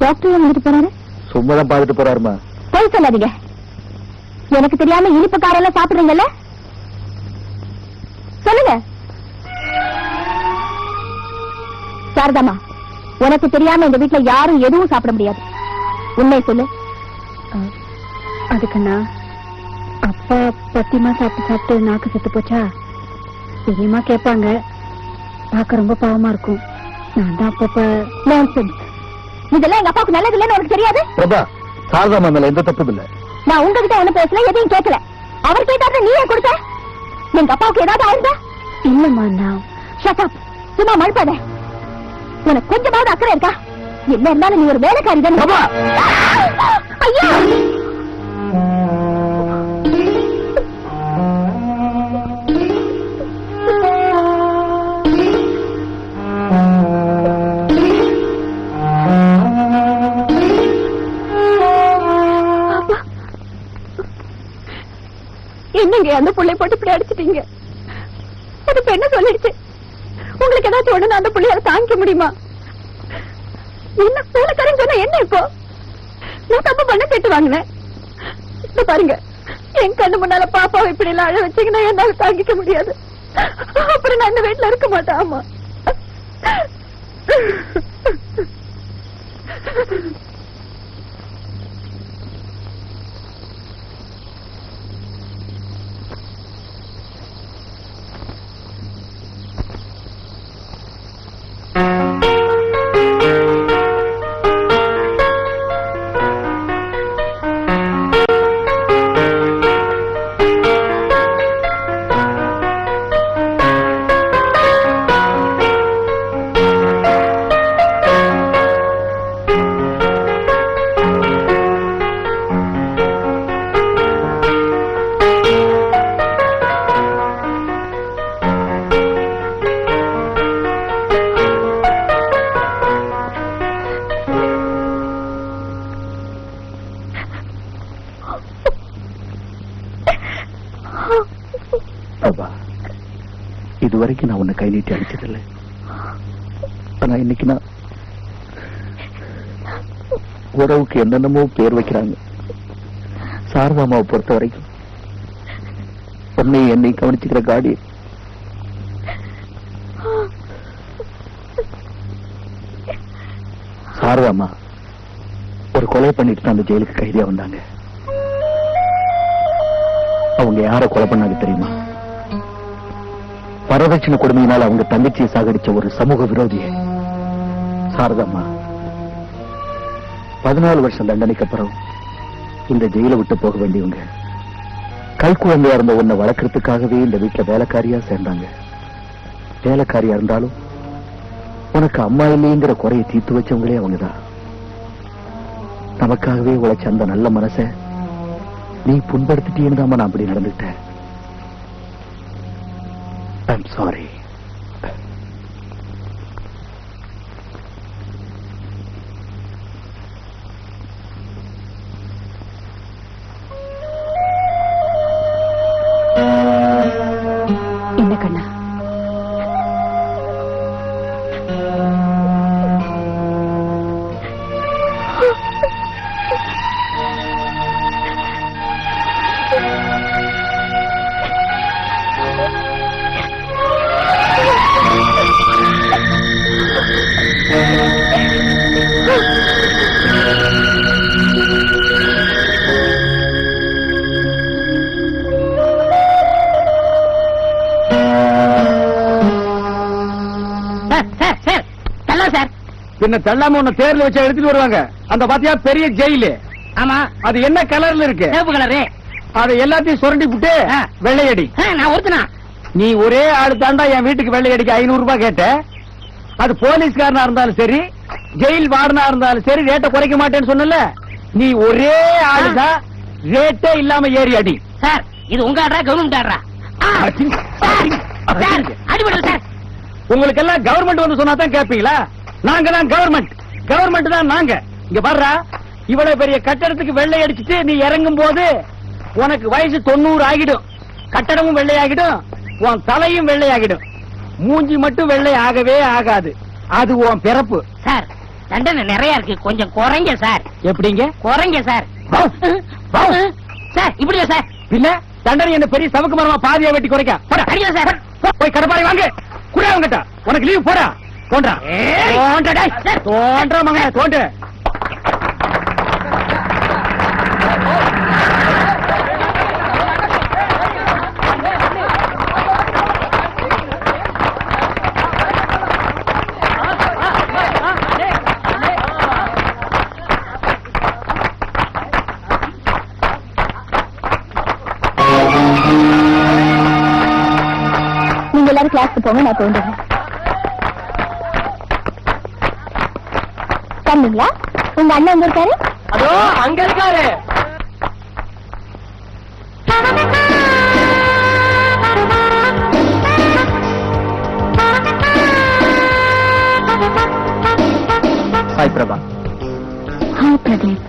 டாக்டர் வந்துட்டு போறாரு. சும்மா தான் பாத்துட்டு போறாருமா. போய் சொல்லாதீங்க. எனக்கு தெரியாம இனிப்பு காரெல்லாம் சாப்பிடுறீங்கல்ல? சொல்லுங்க. சாரதாமா, உனக்கு தெரியாம இந்த வீட்டுல யாரும் எதுவும் சாப்பிட முடியாது. உண்மையை சொல்லு. அதுக்குண்ணா அப்பா பத்தியமா சாப்பிட்டு சாப்பிட்டு நாக்கு செத்து போச்சா? பெரியமா கேட்பாங்க, பார்க்க ரொம்ப பாவமா இருக்கும். நான் தான் அப்பப்ப நான்சென்ஸ். இதெல்லாம் எங்க அப்பாவுக்கு நல்லது இல்லைன்னு உனக்கு தெரியாது? பிரபா, சாரதாமா மேல எந்த தப்பும் இல்ல. நான் உங்ககிட்ட ஒண்ணு பேசல, எதையும் கேட்கல. அவர் கேட்டாரு, நீ ஏன் கொடுத்த? எங்க அப்பாவுக்கு ஏதாவது ஆயிருந்தா? இல்லம்மா, நான் ஷட் அப். சும்மா மழுப்பாத. உனக்கு கொஞ்சமாவது அக்கறை இருக்கா? என்ன இருந்தாலும் நீ ஒரு வேலைக்காரி தானே. ஐயா, என்னங்க அந்த புள்ளைய போட்டு இப்படி அடிச்சிட்டீங்க? அது என்ன சொல்லிடுச்சு? உங்களுக்கு ஏதாச்சும் ஒண்ணு அந்த புள்ளையால தாங்கிக்க முடியுமா? என்ன வேலைக்காரன் சொன்ன என்ன? இப்போ நான் தப்பு பண்ண கேட்டு வாங்கினேன். இப்ப பாருங்க, என் கண்ணு முன்னால பாப்பாவை இப்படி எல்லாம் அழ வச்சீங்கன்னா என்னால தாங்கிக்க முடியாது. அப்புறம் நான் இந்த வீட்டுல இருக்க மாட்டேன். ஆமா, இதுவரைக்கும் நான் உன்னை கை நீட்டி அடிச்சதில்லை. ஆனா இன்னைக்கு நான் உறவுக்கு என்னென்னமோ பேர் வைக்கிறாங்க. சாரதாமாவை பொறுத்த வரைக்கும் உன்னை என்னை கவனிச்சுக்கிற காடி. சாரதாமா ஒரு கொலை பண்ணிட்டு தான் அந்த ஜெயிலுக்கு கைதியா வந்தாங்க. அவங்க யார கொலை பண்ணாங்க தெரியுமா? வரதட்சணை கொடுமையினால் அவங்க தங்கச்சியை சாகடிச்ச ஒரு சமூக விரோதியை சாரதம்மா 14 வருஷம் தண்டனைக்கு அப்புறம் இந்த ஜெயில விட்டு போக வேண்டியவங்க கைக்குழந்தையா இருந்த உன்னை வளர்க்கறதுக்காகவே இந்த வீட்டுல வேலைக்காரியா சேர்ந்தாங்க. வேலைக்காரியா இருந்தாலும் உனக்கு அம்மா இல்லைங்கிற குறையை தீர்த்து வச்சவங்களே அவங்கதான். நமக்காகவே உழைச்ச அந்த நல்ல மனசை நீ புண்படுத்திட்டேன்னு தான் நான் அப்படி நடந்துட்டேன். I'm sorry. என்ன கண்ணா, பின்ன தள்ளாம உன்னை தேர்ல வச்சு எடுத்துட்டு வருவாங்க. அந்த பாத்தியா பெரிய ஜெயிலு. ஆமா, அது என்ன கலர்ல இருக்கு? சிவப்பு கலரு. அதை எல்லாத்தையும் சுரண்டி விட்டு வெள்ளையடி. நான் ஒருத்தனா? நீ ஒரே ஆளு தாண்டா என் வீட்டுக்கு வெள்ளையடிக்கு 500 ரூபாய் கேட்ட. அது போலீஸ்காரனா இருந்தாலும் சரி, ஜெயில் வார்டனா இருந்தாலும் சரி, ரேட்டை குறைக்க மாட்டேன்னு சொன்னல. நீ ஒரே ஆளுதான், ரேட்டே இல்லாம ஏறி அடி. சார், இது உங்க ஆடுறா கவர்மெண்ட் ஆடுறா? அடிபடுது சார். உங்களுக்கு எல்லாம் கவர்மெண்ட் வந்து சொன்னா தான் கேட்பீங்களா? நாங்க தான் கவர்மெண்ட். கவர்மெண்ட் தான் நாங்க. இங்க பாருடா, இவ்வளவு பெரிய கட்டடத்துக்கு வெள்ளை அடிச்சுட்டு நீ இறங்கும் போது உனக்கு வயசு 90 ஆகிடும். கட்டடமும் வெள்ளையாகிடும், உன் தலையும் வெள்ளையாகிடும். மூஞ்சி மட்டும் வெள்ளை ஆகவே ஆகாது. அது உன் பிறப்பு. சார், தண்டனை நிறைய இருக்கு, கொஞ்சம் குறைங்க சார். எப்படிங்க குறைங்க சார்? சார் இப்படியா சார்? பின்ன தண்டனை என்ன பெரிய சமக்கு மரமா பாதியா வெட்டி குறைக்க? போடா, அடியா சார். போய் கடப்பாரி வாங்க. குடா அவங்கட்ட. உனக்கு லீவ் போடா. தோன்றா தோன்றா மகனே, தோன்று. நீங்க எல்லாரும் கிளாஸ்க்கு போங்க, நான் தோன்றேன். தம்பிங்களா, உங்க அண்ணன் எங்க இருக்காரு? அதோ அங்க இருக்காரு. ஹாய் பிரபா. ஹாய் பிரதீப்.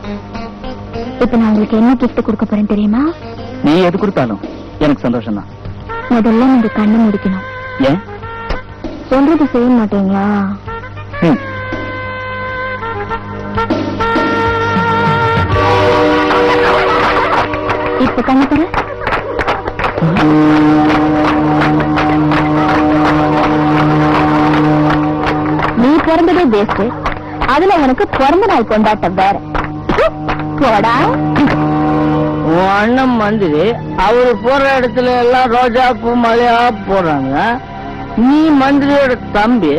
இப்ப நான் உங்களுக்கு என்ன கிஃப்ட் கொடுக்க போறேன் தெரியுமா? நீ எது கொடுத்தாலும் எனக்கு சந்தோஷம் தான். முதல்ல நீங்க கண்ணை முடிக்கணும். ஏன் சொல்றது செய்ய மாட்டீங்களா? இப்ப கண்ணு தர. நீ பிறந்ததே பேசு, அதுல உனக்கு பிறந்த நாள் கொண்டாட்டம் வேற. போடா. உன் அண்ணன் மந்திரி அவரு போற இடத்துல எல்லாம் ரோஜா பூ மலையா போடுறாங்க. நீ மந்திரியோட தம்பி,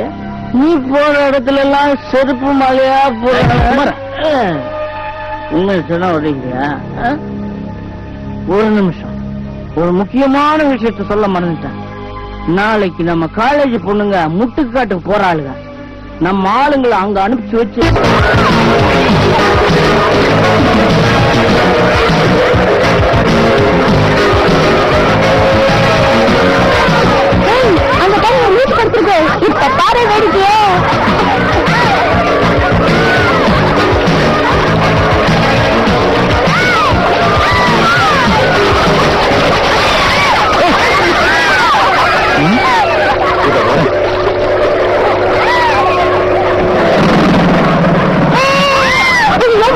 நீ போற இடத்துல எல்லாம் செருப்பு மலையா போடுறாங்க. உங்க சொன்ன விடுங்க. ஒரு நிமிஷம், ஒரு முக்கியமான விஷயத்த சொல்ல மறந்துட்டேன். நாளைக்கு நம்ம காலேஜ் பொண்ணுங்க முட்டுக்காட்டுக்கு போறாளுங்க. நம்ம ஆளுங்களை அங்க அனுப்பிச்சு வச்சு அந்த டைம் வீட்டு படுத்துருக்கு. இப்ப பாரு வேடிக்கையே.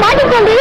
மாட்டிக்கொண்டு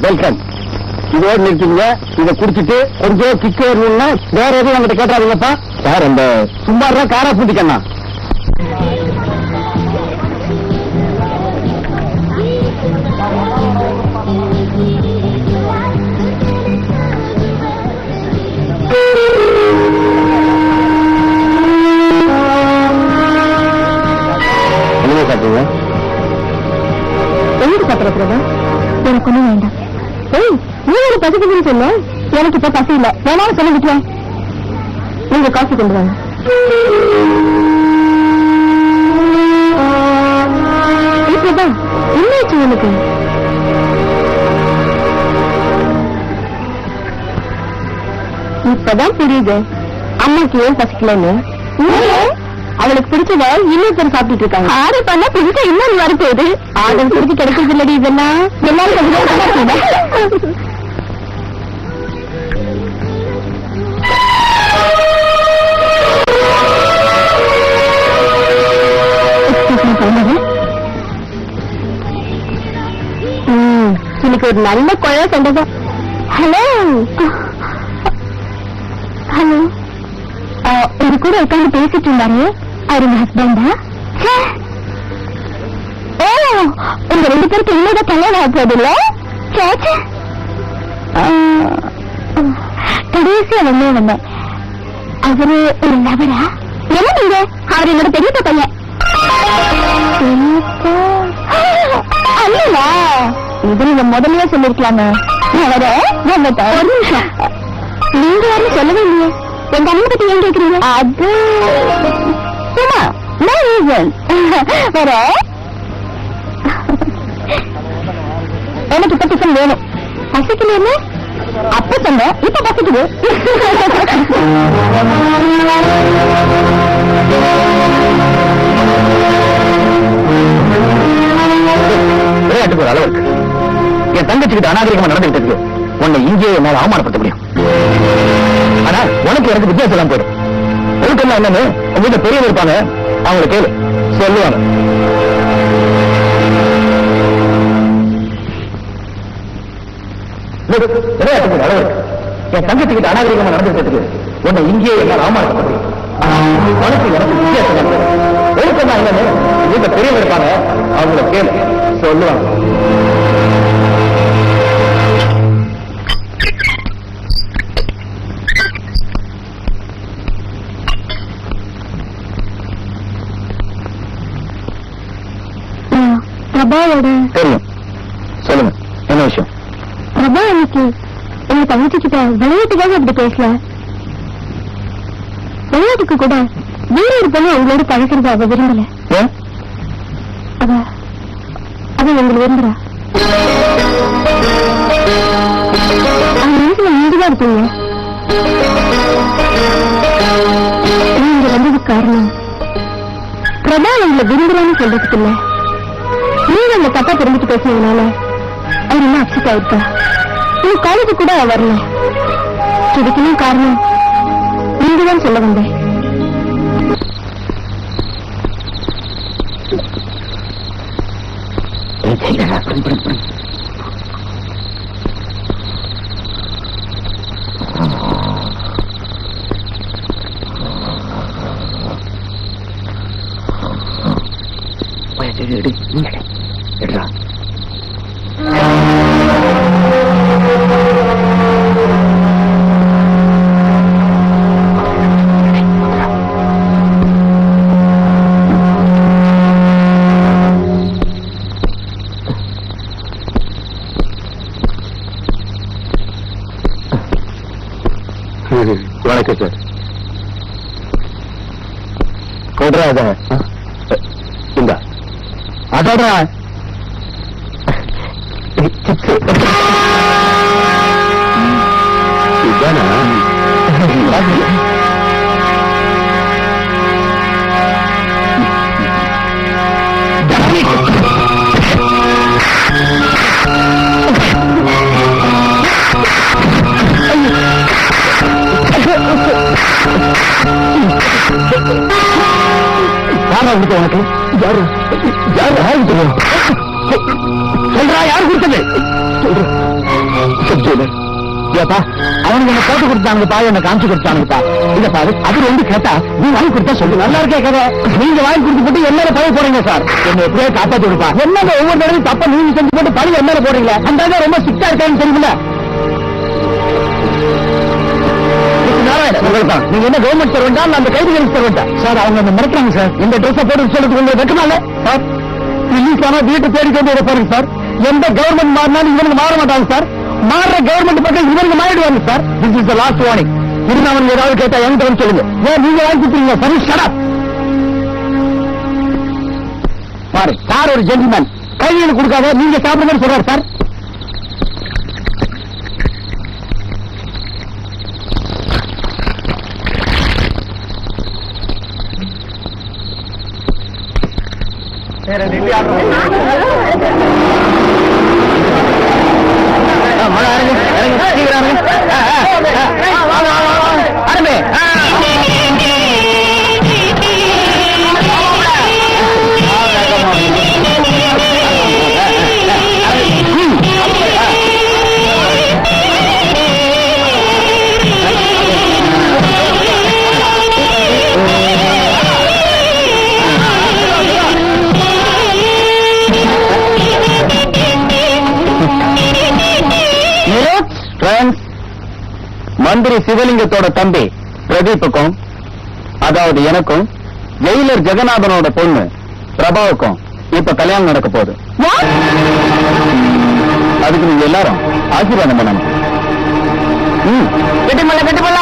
வெல்கம். இதோடு நிறுத்திங்க. இதை குடிச்சிட்டு கொஞ்சம் கிக் வரணும்னா வேற எதுவும் நம்மகிட்ட கேட்டாருங்கப்பா. சார் அந்த சும்மாறா காரா பூட்டிக்கண்ணா. என்ன சாப்பிடுங்க? எங்க சாப்பிடுறதா? எனக்கு ஒண்ணும் வேண்டாம். ஏய், நீ ஒரு பசிக்குதுன்னு சொல்ல. எனக்கு இப்ப பசி இல்ல. வேணாலும் சொல்ல விட்டுவேன். நீங்க காஃபி கொண்டு வாங்க. இப்பதான் என்னாச்சு உனக்கு? இப்பதான் புரியுது அம்மாக்கு ஏன் பசிக்கலன்னு. அவளுக்கு பிடிச்சத இன்னொருத்தர் சாப்பிட்டு இருக்காங்க. ஆர்டர் பண்ணா புதுசா இன்னொரு வரப்போகுது. ஆர்டர் பிடிச்சி கிடைக்கிறது இல்லடி. இதெல்லாம் எல்லாரும் இன்னைக்கு ஒரு நல்ல குழந்தை சண்டை. ஹலோ ஹலோ, இது கூட உட்காந்து பேசிட்டு இருந்தாரு. அவர் உங்க ஹஸ்பண்டா? ஓ, உங்க ரெண்டு பேருக்கு இன்னும் கல்யாணம் ஆக போகுது இல்ல? கடைசியா வந்தேன். அவரு ஒரு லவரா? என்ன நீங்க? அவர் என்னோட பெரியப்பா பையன். அல்ல, இது நீங்க முதல்ல சொல்லிருக்கலாங்க. அவரை ஒரு நிமிஷம், நீங்க யாரும் சொல்லவே இல்லையே. எங்க அண்ணன் பத்தி ஏன் கேக்குறீங்க? அது சும்மா வேற. எனக்கு இப்ப டிஃபன் வேணும். பசிக்கல அப்ப சொன்ன, இப்ப பசிக்குது. விளையாட்டுக்கு ஒரு அளவு இருக்கு. என் தங்கச்சிக்கிட்ட அநாகரிகமா நடந்துகிட்டு உன்னை இங்கே என்னால அவமானப்படுத்த முடியும். ஆனா உனக்கு எனக்கு வித்தியாசம் எல்லாம் போயிடும். ஒழுக்கம் என்னன்னு உங்ககிட்ட பெரியவர் இருப்பாங்க, அவங்களை கேளு, சொல்லுவாங்க. விளையாட்டுக்கு ஒரு அளவு இருக்கு. என் தங்கச்சிக்கிட்ட அநாகரிகமா நடந்துகிட்டு உன்னை இங்கே என்னால் அவமானப்படுத்த முடியும். உனக்கு எனக்கு வித்தியாசம் எல்லாம் போயிடும். ஒழுக்கம் என்னன்னு உங்ககிட்ட பெரியவர் இருப்பாங்க, அவங்களை கேளு, சொல்லுவாங்க. பிரபாவோட தெரியும். சொல்லுங்க, என்ன விஷயம்? பிரபா அன்னைக்கு எங்க தங்கச்சி கிட்ட விளையாட்டுக்காக அப்படி பேசல. விளையாட்டுக்கு கூட வேற ஒரு பொண்ணு அவங்களோட பழக்கிறது அவ விரும்பல. ஏன்? அவ எங்களை விரும்புறா. அவன் மனசுல நீங்கதான் இருப்பீங்க. நீங்க வந்ததுக்கு காரணம் பிரபா எங்களை விரும்புறான்னு சொல்றதுக்கு இல்ல, நீங்க அந்த தப்பா தெரிஞ்சுட்டு பேசினதுனால அவர் என்ன அப்செட் ஆயிருக்கா. நீங்க காலேஜ் கூட வரல. இதுக்குன்னு காரணம் நீங்கதான் சொல்ல வந்தேன். வணக்கம் சார். கொடுறா அத. இந்த அதோட இதானா? யாரா கொடுத்த உனக்கு? யாரு யாரு யாரு தெரியும்? சொல்றா, யாரு கொடுத்தது? ஏப்பா, அவனுக்கு என்ன போட்டு கொடுத்தாங்கப்பா, என்ன காமிச்சு கொடுத்தாங்கப்பா. இத பாரு, அது வந்து கேட்டா நீ வாங்கி கொடுத்தா சொல்லு. நல்லா இருக்கே கதை. நீங்க வாங்கி கொடுத்து போட்டு என்ன பழைய போறீங்க சார்? என்ன எப்படியே காப்பாத்தி கொடுப்பா. என்னங்க ஒவ்வொரு தடவையும் தப்ப நீங்க செஞ்சு போட்டு பழைய என்ன போடுறீங்க? அந்த ரொம்ப சிக்கா இருக்கான்னு தெரியுமில்ல. நீங்க என்ன கவர்மெண்ட் சர்வெண்டா அந்த கைதிகளுக்கு சர்வெண்டா? சார் அவங்க அந்த மறக்கிறாங்க சார். இந்த ட்ரெஸ் போட்டு சொல்றதுக்கு உங்களுக்கு வெக்கமால சார்? ரிலீஸ் ஆனா வீட்டு தேடிட்டு வந்து பாருங்க சார். எந்த கவர்மெண்ட் மாறினாலும் இவனுக்கு மாற மாட்டாங்க சார். மாறுற கவர்மெண்ட் பக்கம் இவனுக்கு மாறிடுவாங்க sir. This is the last warning. இருந்து அவனுக்கு ஏதாவது கேட்டா என்கிட்ட வந்து சொல்லுங்க. ஏன் நீங்க வாங்கி கொடுத்தீங்க? சரி, ஷட் அப். பாரு சார், ஒரு ஜென்டில்மேன் கைதிகளுக்கு கொடுக்காத நீங்க சாப்பிடுங்கன்னு சொல்றாரு சார். மந்திரி சிவலிங்கத்தோட தம்பி பிரதீப்புக்கும், அதாவது எனக்கும், ஜெயிலர் ஜெகநாதனோட பொண்ணு பிரபாவுக்கும் இப்ப கல்யாணம் நடக்க போகுது. அதுக்கு நீங்க எல்லாரும் ஆசீர்வாதம் பண்ணணும். கெட்டிமல்ல கெட்டிமல்ல.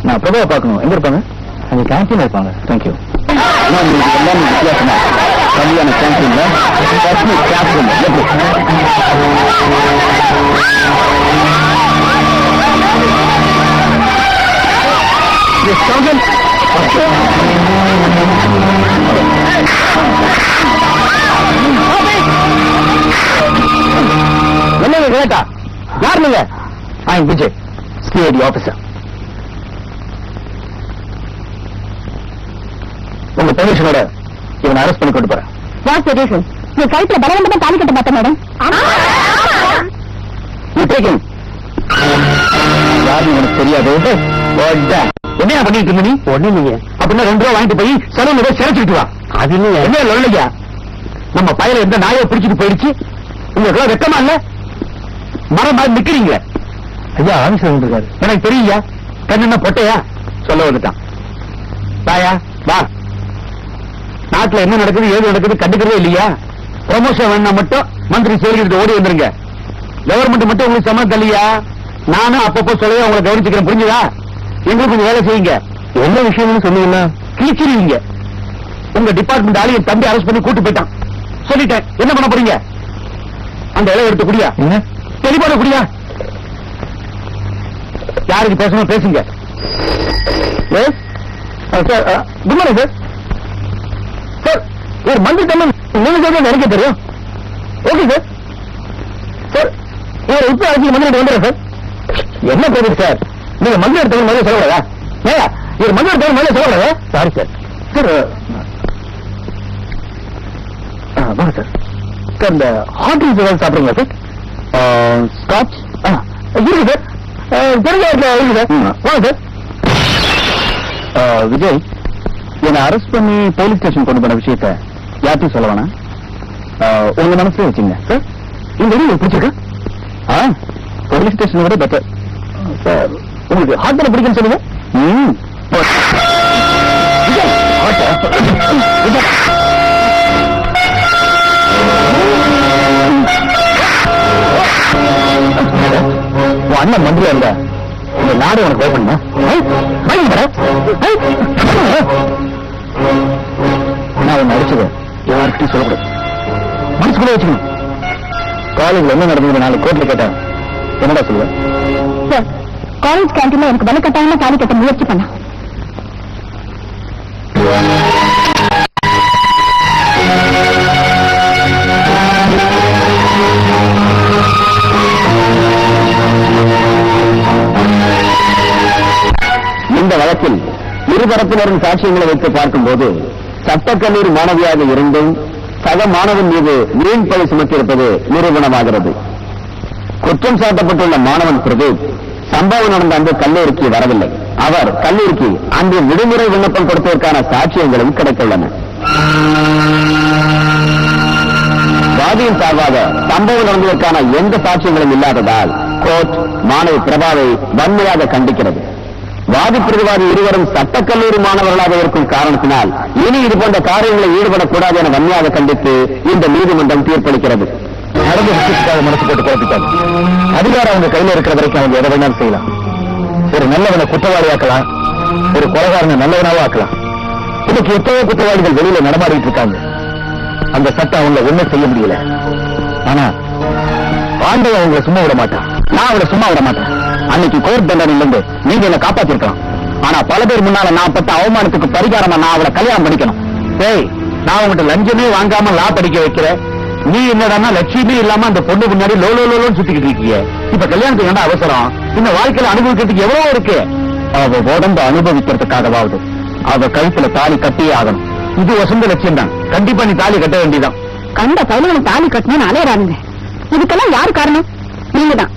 நான் பிரபாவை பார்க்கணும். எங்க இருப்பாங்க? அங்க கேன்டீன்ல இருப்பாங்க. தேங்க்யூ. எல்லாமே வித்தியாசமா கல்யாண கேன்டீன்ல என்னங்க கேட்டா? யார் நீங்க? I am Vijay, CID officer. உங்க பெர்மிஷனோட இவனை அரெஸ்ட் பண்ணி கொண்டு போறேன். What the reason? நீ கைத்துல பலவந்தமா தாலி கட்ட மாட்டேன் மேடம். யூ டேக் ஹிம் யாரும் உனக்கு தெரியாது. என்ன பண்ணிட்டு இருந்த நீ? ஒண்ணு இல்லைங்க. அப்படின்னா 2 ரூபா வாங்கிட்டு போய் செலவுல போய் சிறைச்சிட்டு வா. அது இல்லையா? என்ன இல்லையா? நம்ம பயல எந்த நாயை பிடிச்சிட்டு போயிடுச்சு? உங்களுக்கு வெக்கமா இல்ல? மரம் மாதிரி நிக்கிறீங்க. ஐயா ஆபீஸ்ல வந்திருக்காரு. எனக்கு தெரியுயா. கண்ணு பொட்டையா சொல்ல வந்துட்டான். தாயா வா. நாட்டுல என்ன நடக்குது ஏது நடக்குது கண்டுக்கிறதே இல்லையா? ப்ரமோஷன் வேணா மட்டும் மந்திரி செயல்கிட்ட ஓடி வந்துருங்க. கவர்மெண்ட் மட்டும் உங்களுக்கு சம்மந்தம் இல்லையா? நானும் அப்பப்போ சொல்லவே உங்களை கவனிச்சுக்கிறேன். புரிஞ்சுதா? எங்களுக்கு கொஞ்சம் வேலை செய்யுங்க. என்ன விஷயம்னு சொன்னீங்கன்னா கிழிச்சிருவீங்க. உங்க டிபார்ட்மெண்ட் ஆளு என் தம்பி அரெஸ்ட் பண்ணி கூட்டு போயிட்டான். சொல்லிட்டேன். என்ன பண்ண போறீங்க? அந்த இலை எடுத்து குடியா. தெளிவான குடியா. யாருக்கு பேசணும் பேசுங்க. Sir good morning sir. Sir ஒரு மந்திரி தமிழ் நீங்க சொல்றது எனக்கு தெரியும். Okay sir. சார் ஒரு உப்பு அரசியல் மந்திரி வந்துடுறேன் சார். என்ன பேரு சார்? நீங்க மந்திரி எடுத்தவங்க முதல்ல சொல்லக்கூடாதா? ஏயா ஒரு மந்திரி எடுத்தவங்க முதல்ல சொல்லக்கூடாதா? Sorry sir. சார் வாங்க சார். சார் இந்த ஹாட் ட்ரிங்க்ஸ் ஏதாவது சாப்பிடுங்களா சார்? ஸ்காட்ச் இருக்கு சார். தெரிஞ்ச இருக்கு சார். வாங்க சார். விஜய் என்னை அரெஸ்ட் பண்ணி போலீஸ் ஸ்டேஷன் கொண்டு போன விஷயத்த யார்ட்டும் சொல்ல வேணாம். உங்க மனசுல வச்சுங்க சார். இந்த வீடு பிடிச்சிருக்கா? போலீஸ் ஸ்டேஷனை விட பெட்டர் சார். உங்களுக்கு ஹாட் பிடிக்குன்னு சொல்லுங்க. அண்ணன் மந்திரியா இருந்தா இந்த நாடு உனக்கு பயப்படுமா? நான் உன்னை அடிச்சது யாருக்கிட்டையும் சொல்லக்கூடாது. மனசுக்குள்ளே வச்சுக்கணும். காலேஜ்ல என்ன நடந்தது நாளைக்கு கோர்ட்ல கேட்டேன். என்னடா சொல்லுவேன்? சார் காலேஜ் கேண்டீன்ல எனக்கு வலுக்கட்டாயமா தாலி கட்ட முயற்சி பண்ண. இந்த வழக்கில் இருதரப்பினரின் சாட்சியங்களை வைத்து பார்க்கும்போது சட்டக்கல்லூரி மாணவியாக இருந்தும் சக மாணவன் மீது வீண் பழி சுமத்தியிருப்பது நிரூபணமாகிறது. குற்றம் சாட்டப்பட்டுள்ள மாணவன் பிரதீப் சம்பவம் நடந்த அன்று கல்லூரிக்கு வரவில்லை. அவர் கல்லூரிக்கு அன்று விடுமுறை விண்ணப்பம் கொடுத்ததற்கான சாட்சியங்களும் கிடைத்துள்ளன. வாதியின் சார்பாக சம்பவம் நடந்ததற்கான எந்த சாட்சியங்களும் இல்லாததால் கோர்ட் மாணவி பிரபாவை வன்மையாக கண்டிக்கிறது. வாதி பிரதிவாதி இருவரும் சட்டக்கல்லூரி மாணவர்களாக இருக்கும் காரணத்தினால் இனி இதுபோன்ற காரியங்களில் ஈடுபடக்கூடாது என வன்மையாக கண்டித்து இந்த நீதிமன்றம் தீர்ப்பளிக்கிறது. நடந்த விஷயத்துக்காக மனசு போட்டு குழப்பிட்டாங்க. அதிகாரம் அவங்க கையில இருக்கிற வரைக்கும் அவங்க எதை வேணாலும் செய்யலாம். ஒரு நல்லவனை குற்றவாளியாக்கலாம், ஒரு கொலைகாரனை நல்லவனாவும் ஆக்கலாம். இதுக்கு எத்தனையோ குற்றவாளிகள் வெளியில நடமாடிட்டு இருக்காங்க. அந்த சட்டம் அவங்க ஒண்ணும் செய்ய முடியல. ஆனா ஆண்டவன் அவங்களை சும்மா விட மாட்டான். நான் அவளை சும்மா விட மாட்டேன். அன்னைக்கு கோர்ட் தண்டனையில இருந்து நீங்க என்ன காப்பாத்திருக்கலாம். ஆனா பல பேர் முன்னால நான் பட்ட அவமானத்துக்கு பரிகாரமா நான் அவளை கல்யாணம் பண்ணிக்கணும். ஏய், நான் உங்கள்கிட்ட லஞ்சமே வாங்காம லா படிக்க வைக்கிறேன். நீ என்னடான்னா லட்சியமே இல்லாம அந்த பொண்ணு முன்னாடி லோலோன்னு சுத்திக்கிட்டு இருக்கீங்க. இப்ப கல்யாணத்துக்கு என்ன அவசரம்? இந்த வாழ்க்கையில அனுபவிக்கிறதுக்கு எவ்வளவு இருக்கு. அவ உடம்பு அனுபவிக்கிறதுக்காகவாவது அவ கழுத்துல தாலி கட்டியே ஆகணும். இது வசந்த லட்சியம் தான். கண்டிப்பா நீ தாலி கட்ட வேண்டியதான். கண்ட பையனை தாலி கட்டணும்னு அலையறாங்க. இதுக்கெல்லாம் யாரு காரணம்? நீங்க தான்.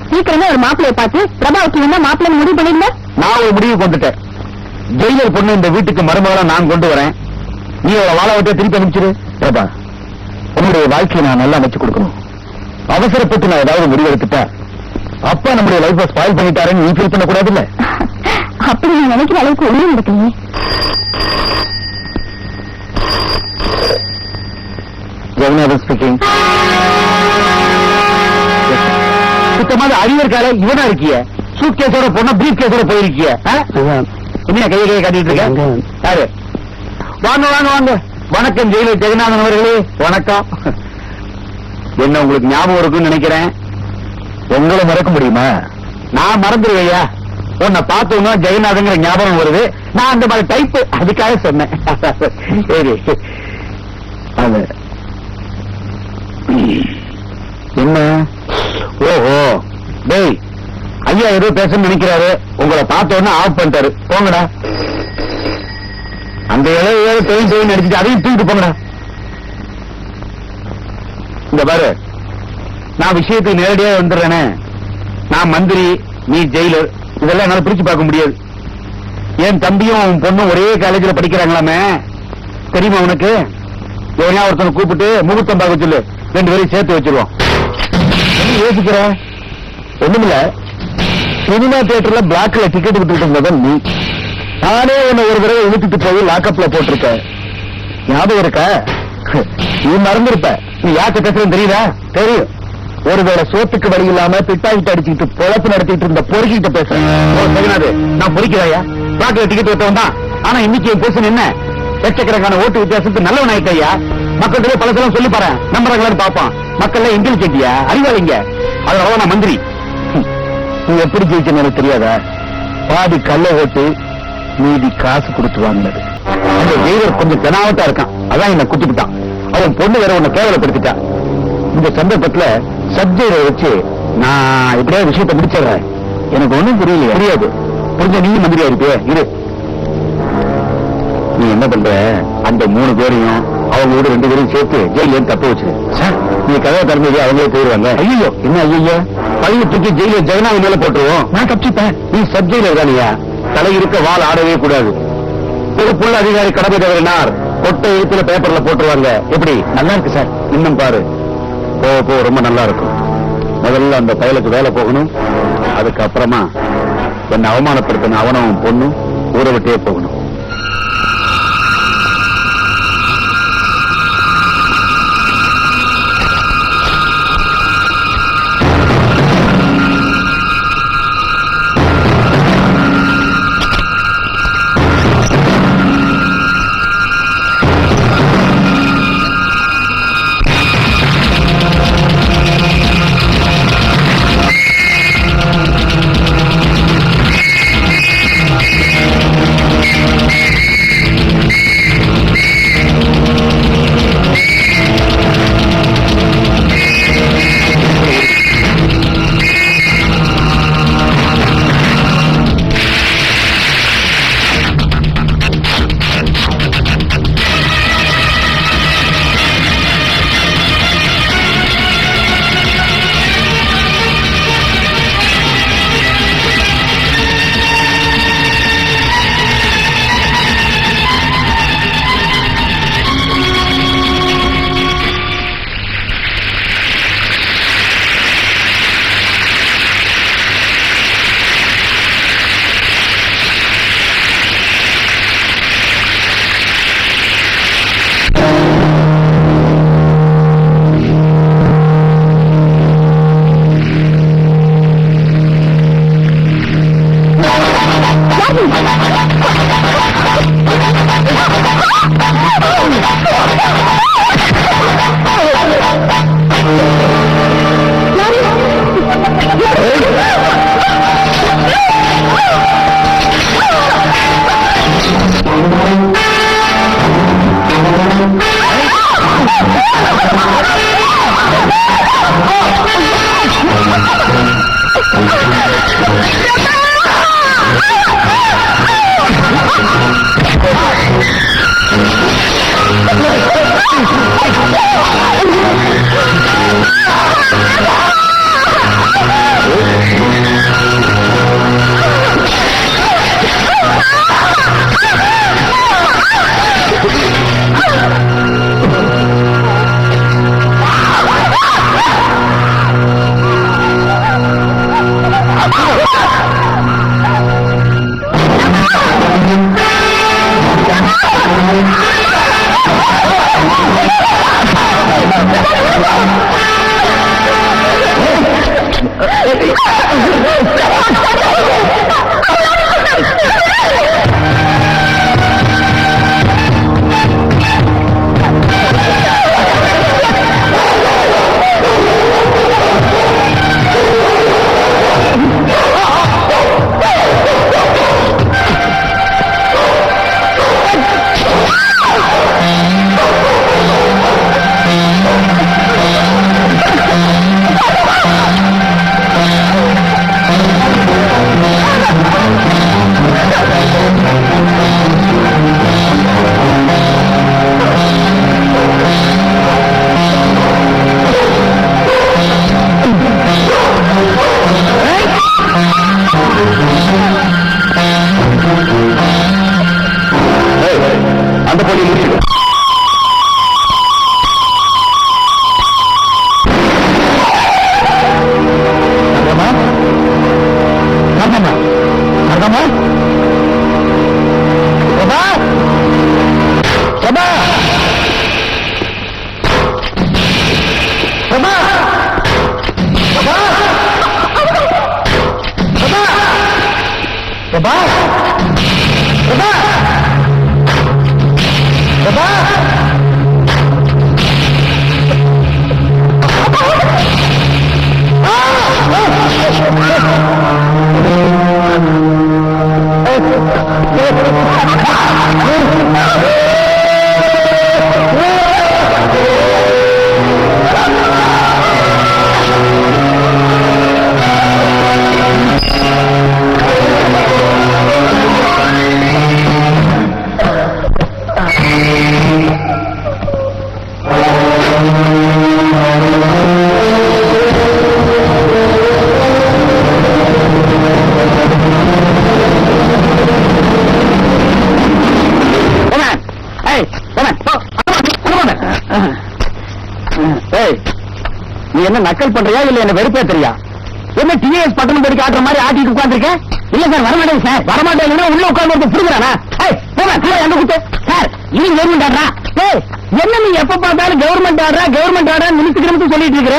சீக்கிரமே ஒரு மாப்பிளைய பார்த்து பிரபாவுக்கு வந்தா மாப்பிள்ளை முடிவு பண்ணிருந்தா. நான் ஒரு முடிவு கொண்டுட்டேன். ஜெயிலர் பொண்ணு இந்த வீட்டுக்கு மருமகளா நான் கொண்டு வரேன். நீ அவளை வாழ விட்டு திருப்பி அனுப்பிச்சிரு. பிரபா, உன்னுடைய வாழ்க்கையை நான் நல்லா அமைச்சு கொடுக்கணும். அவசரப்பட்டு நான் ஏதாவது முடிவு எடுத்துட்டேன், அப்பா நம்முடைய லைஃபை ஸ்பாயில் பண்ணிட்டாருன்னு நீ ஃபீல் பண்ணக்கூடாது இல்ல? அப்படி நீ நினைக்கிற அளவுக்கு ஒண்ணும் நடக்கலையே. ஜெகநாதன் ஸ்பீக்கிங். சுத்தமாக அறிவர்கால இவனா இருக்கிய. சூட் கேஸோட போனா பிரீஃப் கேஸோட போயிருக்கிய. என்ன கையை காட்டிட்டு இருக்க? யாரு? வாங்க வாங்க வாங்க. வணக்கம் ஜெயிலர் ஜெகநாதன் அவர்களே. வணக்கம். என்ன உங்களுக்கு ஞாபகம் இருக்குன்னு நினைக்கிறேன். உங்களை மறக்க முடியுமா? நான் மறந்துருவையா. உன்னை பார்த்தோம்னா ஜெகநாதங்கிற ஞாபகம் வருது. நான் அந்த மாதிரி டைப், அதுக்காக சொன்னேன். சரி. அது என்ன? ஓஹோ, டேய் ஐயா ஏதோ பேசணும்னு நினைக்கிறாரு. உங்களை பார்த்தோன்னா ஆஃப் பண்ணிட்டாரு. போங்கடா. அந்த இலையோட தொழில் நடிச்சுட்டு அதையும் தூக்கிட்டு போங்கடா. இந்த பாரு, நான் விஷயத்துக்கு நேரடியாக வந்துடுறேனே. நான் மந்திரி, நீ ஜெயிலர். இதெல்லாம் என்னால பிரிச்சு பார்க்க முடியாது. என் தம்பியும் உன் பொண்ணும் ஒரே காலேஜ்ல படிக்கிறாங்களாமே, தெரியுமா உனக்கு? எவனா ஒருத்தனை கூப்பிட்டு முகூர்த்தம் பார்க்க சொல்லு, 2 பேரையும் சேர்த்து வச்சிருவோம். என்ன யோசிக்கிற? ஒண்ணுமில்ல, சினிமா தியேட்டர்ல பிளாக்ல டிக்கெட் விட்டுட்டு முதல் நீ, நானே உன்னை ஒரு தடவை இழுத்துட்டு போய் லாக்அப்ல போட்டிருக்க. ஞாபகம் இருக்க? நீ மறந்துருப்ப. நீ யார்கிட்ட பேசுறேன்னு தெரியுதா? தெரியும். ஒருவேளை சோத்துக்கு வழி இல்லாம பிட்டாக்கிட்டு அடிச்சுக்கிட்டு பொழப்பு நடத்திட்டு இருந்த பொறுக்கிட்ட பேசுறேன். நான் பொறிக்கிறாயா? பிளாக்ல டிக்கெட் விட்டவன் தான். ஆனா இன்னைக்கு என் பேசுன என்ன? லட்சக்கணக்கான ஓட்டு வித்தியாசத்துக்கு நல்லவன் ஆயிட்டையா. மக்கள்கிட்ட பலசெல்லாம் சொல்லி பாரு, நம்புறாங்களான்னு பாப்பான். மக்கள் எங்கில் கேட்டியா? அறிவாளிங்க. அதனால நான் மந்திரி. நீ எப்படி ஜெயிச்சன்னு எனக்கு தெரியாதா? பாதி கல்ல ஓட்டு, மீதி காசு கொடுத்து வாங்கினது. அந்த ஜெயிலர் கொஞ்சம் தெனாவட்டா இருக்கான், அதான் என்ன குத்திவிட்டான். அவன் பொண்ணு வேற உன்னை கேவலப்படுத்திட்டான். இந்த சந்தர்ப்பத்துல சப்ஜெக்டை வச்சு நான் எப்படியா விஷயத்தை முடிச்சிடுறேன். எனக்கு ஒண்ணும் புரியலையே. புரியாது. புரிஞ்ச நீ மந்திரியா இருப்பியே. இரு, நீ என்ன பண்ற? அந்த 3 பேரையும் அவங்களோட 2 பேரையும் சேர்த்து ஜெயில தப்ப வச்சிரு. சார், நீ கதவை திறந்து அவங்களே போயிடுவாங்க. ஐயோ, என்ன ஐயோ? பழைய தூக்கி ஜெயில ஜெகனாவை மேல போட்டுருவோம். நான் தப்பிச்சுப்பேன். நீ சப் ஜெயிலர் தானியா? தலை இருக்க வால் ஆடவே கூடாது. ஒரு புள்ள அதிகாரி கடமை தவறினார், கொட்டை எழுத்துல பேப்பர்ல போட்டுருவாங்க. எப்படி? நல்லா இருக்கு சார். இன்னும் பாரு, போக போக ரொம்ப நல்லா இருக்கும். முதல்ல அந்த பயலுக்கு வேலை போகணும், அதுக்கப்புறமா என்னை அவமானப்படுத்தின அவனும் பொண்ணும் ஊரை விட்டே போகணும். நீ என்ன நக்கல் பண்றியா இல்ல என்ன வெறுப்பேத்துறியா? என்ன டிஎஸ் பட்டணம் போய் காட்டுற மாதிரி ஆட்டிட்டு உட்கார்ந்திருக்க? இல்ல சார் வரமாட்டேங்க சார். வரமாட்டேங்கன்னா உள்ள உட்கார்ந்து புடுங்கறானா? எங்க குத்து சார் இது கவர்மெண்ட் ஆடுறா. என்ன நீ எப்ப பார்த்தாலும் கவர்மெண்ட் ஆடுறா நிமிஷத்துக்கு சொல்லிட்டு இருக்கிற?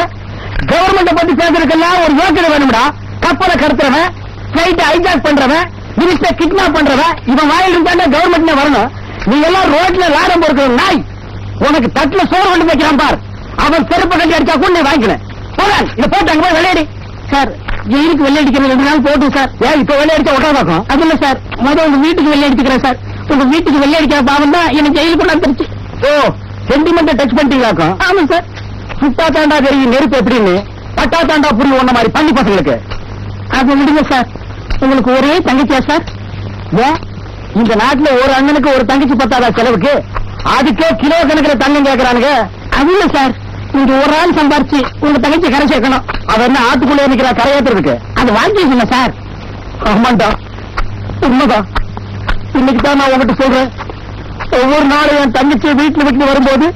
கவர்மெண்ட பத்தி பேசுறதுக்கெல்லாம் ஒரு யோசனை வேணும்டா. கப்பலை கடத்துறவன், பிளைட் ஹைஜாக் பண்றவன், மினிஸ்டர் கிட்னாப் பண்றவன், இவன் வாயில் இருந்தா கவர்மெண்ட் வரணும். நீ எல்லாம் ரோட்ல லாடம் பொறுக்கிற நாய். உனக்கு தட்டுல சோறு கொண்டு வைக்கிறான் பார். அவன் செருப்பு கட்டி அடிச்சா கூட நீ வாங்கிக்கணும். போறான் இதை போட்டாங்க போய் விளையாடி. சார் ஜெயிலுக்கு வெள்ளையடிக்கிறது 2 நாள் போட்டும் சார். ஏன் இப்ப வெள்ளையடிச்சா உட்காந்துக்கும்? அது இல்ல சார், உங்க வீட்டுக்கு வெள்ளையடிச்சுக்கிறேன் சார். உங்க வீட்டுக்கு வெள்ளையடிக்கிற பாவம் தான் எனக்கு ஜெயிலுக்கு கொண்டாந்துருச்சு. ஓ சென்டிமெண்ட் டச் பண்ணிட்டீங்களாக்கும்? ஆமா சார். சுட்டா தாண்டா தெரியும் நெருப்பு எப்படின்னு, பட்டா தாண்டா புரியும் ஒன்ன மாதிரி பண்ணி பசங்களுக்கு. அது விடுங்க சார். உங்களுக்கு ஒரே தங்கச்சியா சார்? ஏன் இந்த நாட்டுல ஒரு அண்ணனுக்கு ஒரு தங்கச்சி பத்தாதா செலவுக்கு? அதுக்கே கிலோ கணக்கில் தங்கம் கேட்கறானுங்க. அது இல்ல சார், நீங்க ஒரு ஆள் சம்பாரிச்சு உங்க தங்கச்சி கரை சேர்க்கணும். அவ என்ன ஆத்துக்குள்ளே நிக்கிறா கரையேற்றுறதுக்கு? அது வாங்கி சொன்ன சார். ஆமாண்டா உண்மைதான். இன்னைக்கு தான் நான் உங்ககிட்ட சொல்றேன். ஒவ்வொரு நாளும் என் தங்கச்சியை வீட்டுல விட்டு வரும்போது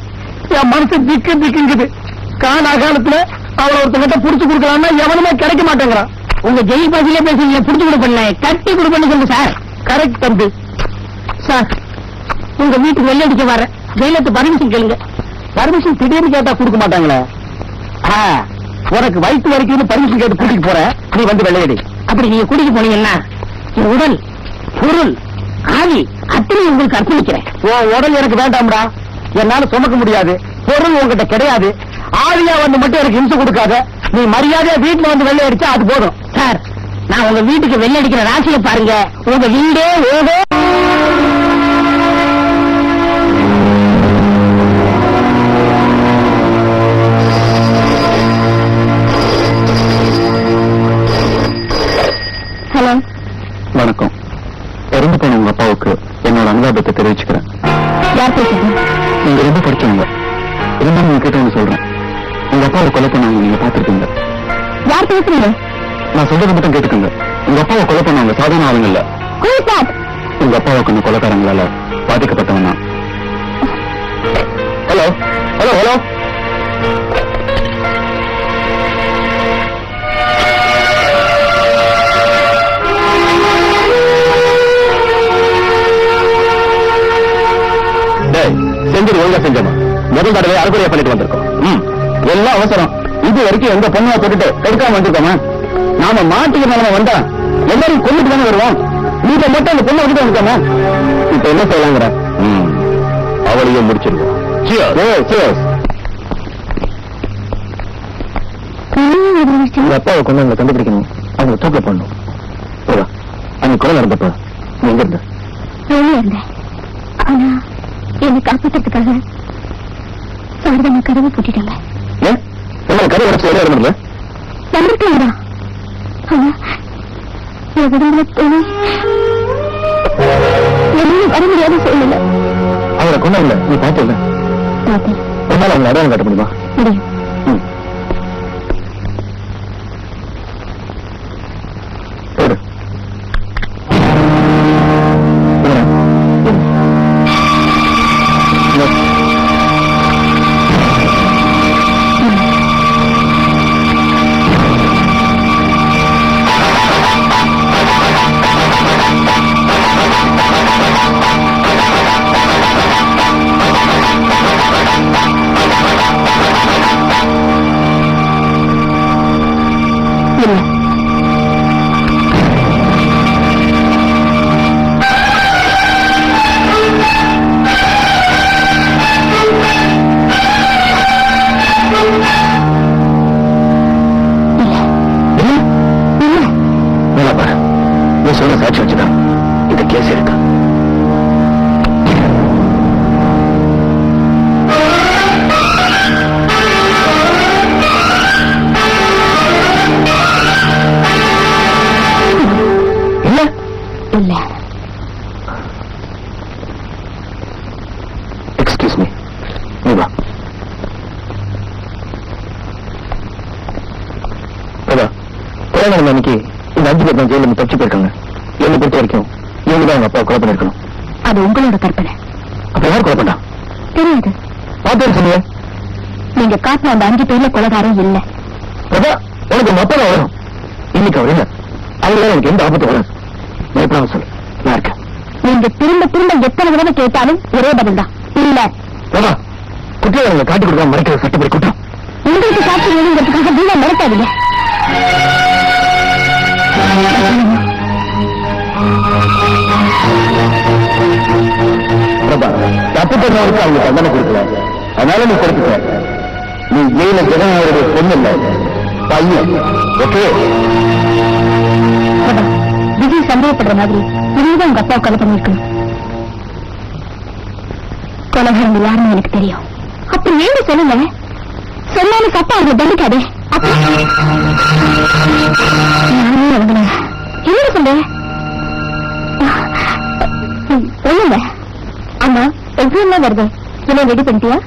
என் மனசு திக்குங்குது. காலத்துல அவளை ஒருத்தங்கிட்ட புடிச்சு கொடுக்கலாம்னா எவனுமே கிடைக்க மாட்டேங்கிறான். உங்க ஜெயில் பாசிலே பேசுறீங்க, புடிச்சு கொடுப்பல கட்டி கொடுப்பேன்னு சொல்லுங்க சார். கரெக்ட் தம்பி. சார் உங்க வீட்டுக்கு வெள்ளடிக்க வர ஜெயிலத்து பர்மிஷன் கேளுங்க. பர்மிஷன் திடீர்னு கேட்டா கொடுக்க மாட்டாங்களே. உனக்கு வயிற்று வரைக்கும் பர்மிஷன் கேட்டு கூட்டிட்டு போற, நீ வந்து வெள்ளையடி. அப்படி நீங்க கூட்டிட்டு போனீங்கன்னா என் உடல் பொருள் ஆவி அத்தனை உங்களுக்கு அர்ப்பணிக்கிறேன். உடல் எனக்கு வேண்டாம்டா, என்னால சுமக்க முடியாது. பொருள் உங்ககிட்ட கிடையாது. ஆவியா வந்து மட்டும் எனக்கு இம்சை கொடுக்காத. நீ மரியாதையா வீட்டுல வந்து வெள்ளை அடிச்சா அது போதும். சார் நான் உங்க வீட்டுக்கு வெள்ளை அடிக்கிற ராசியை பாருங்க, உங்க வீடே ஓடோ. ஹலோ வணக்கம். இறந்து போன உங்க அப்பாவுக்கு என்னோட அனுதாபத்தை தெரிவிச்சுக்கிறேன். யார் பேசுறீங்க? நீங்க ரொம்ப படிச்சவங்க. இருந்தாலும் நீங்க கேட்டவங்க சொல்றேன். உங்க அப்பாவை கொலை பண்ணவங்க நீங்க பாத்துருக்கீங்க. யார் பேசுறீங்க? நான் சொல்றதை மட்டும் கேட்டுக்கோங்க. உங்க அப்பாவை கொலை பண்ணவங்க சாதாரண ஆளுங்க இல்ல. உங்க அப்பாவை கொஞ்சம் கொலைக்காரங்களால பாதிக்கப்பட்டவன் தான். Hello hello hello. செஞ்சது ஒழுங்கா செஞ்சோமா? முதல் தடவை அறுபடியா பண்ணிட்டு வந்திருக்கோம். எல்லாம் அவசரம். இது வரைக்கும் எந்த பொண்ணா போட்டுட்டு எடுக்காம வந்திருக்கோமா? நாம மாட்டுக்கு நிலைமை வந்தா எல்லாரும் கொண்டுட்டு தானே வருவோம். நீங்க மட்டும் அந்த பொண்ணை விட்டுட்டு வந்துருக்கோமா? இப்ப என்ன செய்யலாங்கிற? அவளையும் முடிச்சிருக்கோம். அப்பாவை கொண்டு அவங்க கண்டுபிடிக்கணும். அவங்க தூக்க பண்ணணும். அங்க கொலை நடந்தப்ப நீ எங்க இருந்த? ஆனா என்னை காப்பாற்றுறதுக்காக சாரதா கதவை பூட்டிட்டாங்க. கதை உடச்சு வெளியே வரணும்ல? வந்துருக்கா? ஆனா எவ்வளவு தோணி வெளியே வர முடியாத சூழ்நிலை. அவரை கொண்டு இல்ல நீ பார்த்தல? பார்த்தேன். உன்னால அவங்க அடையாளம் காட்ட முடியுமா? முடியும். போடு. சாட்சி வச்சுதான் இந்த கேஸ் இருக்கு. இல்ல இல்ல. Excuse me. நீ வா. கொலை நடந்த அன்னைக்கு இந்த 5 பேர் தான் ஜெயில தப்பிச்சு போயிருக்காங்க. என்னை பொறுத்த வரைக்கும் இவங்க தான் அவங்க அப்பா கொலை பண்ணிருக்கணும். அது உங்களோட கற்பனை. அப்ப யார் கொலை பண்ணா? தெரியாது. பாப்பேன்னு சொன்னீங்க. நீங்க காட்டின அந்த 5 பேர்ல கொலைகாரம் இல்ல. பிரபா, உனக்கு மொத்தம் வரும். இன்னைக்கு அவர் இல்ல, அவங்கள எனக்கு எந்த ஆபத்து வராது. பயப்படாம சொல்லு, நான் இருக்கேன். நீங்க திரும்ப திரும்ப எத்தனை தடவை கேட்டாலும் ஒரே பதில் தான், இல்ல. பிரபா, குற்றவாளிகளை காட்டி கொடுக்காம மறைக்கிற சட்டப்படி குற்றம். உங்களுக்கு காட்சி வேணுங்கிறதுக்காக வீணா மிரட்டாதீங்க. பிரபா, தப்பு பண்ணவருக்கு அவங்க தண்டனை கொடுக்கல, அதனால நீ கொடுத்துட்ட. நீ ஜெயில ஜெகன் அவருடைய பொண்ணு இல்ல, பையன். ஓகே, விஜய் சந்தேகப்படுற மாதிரி இதுதான் உங்க அப்பா கொலை பண்ணிருக்கணும். கொலைகாரங்க யாருன்னு எனக்கு தெரியும். அப்படி ஏன்னு சொல்லுங்க, சொன்னாலும் சத்தம் அவங்க தண்டிக்காதே. என்ன சொல்ற? சொல்லுங்க. அம்மா, எக்ஸாம் வருது, என்ன ரெடி பண்ணிட்டியா?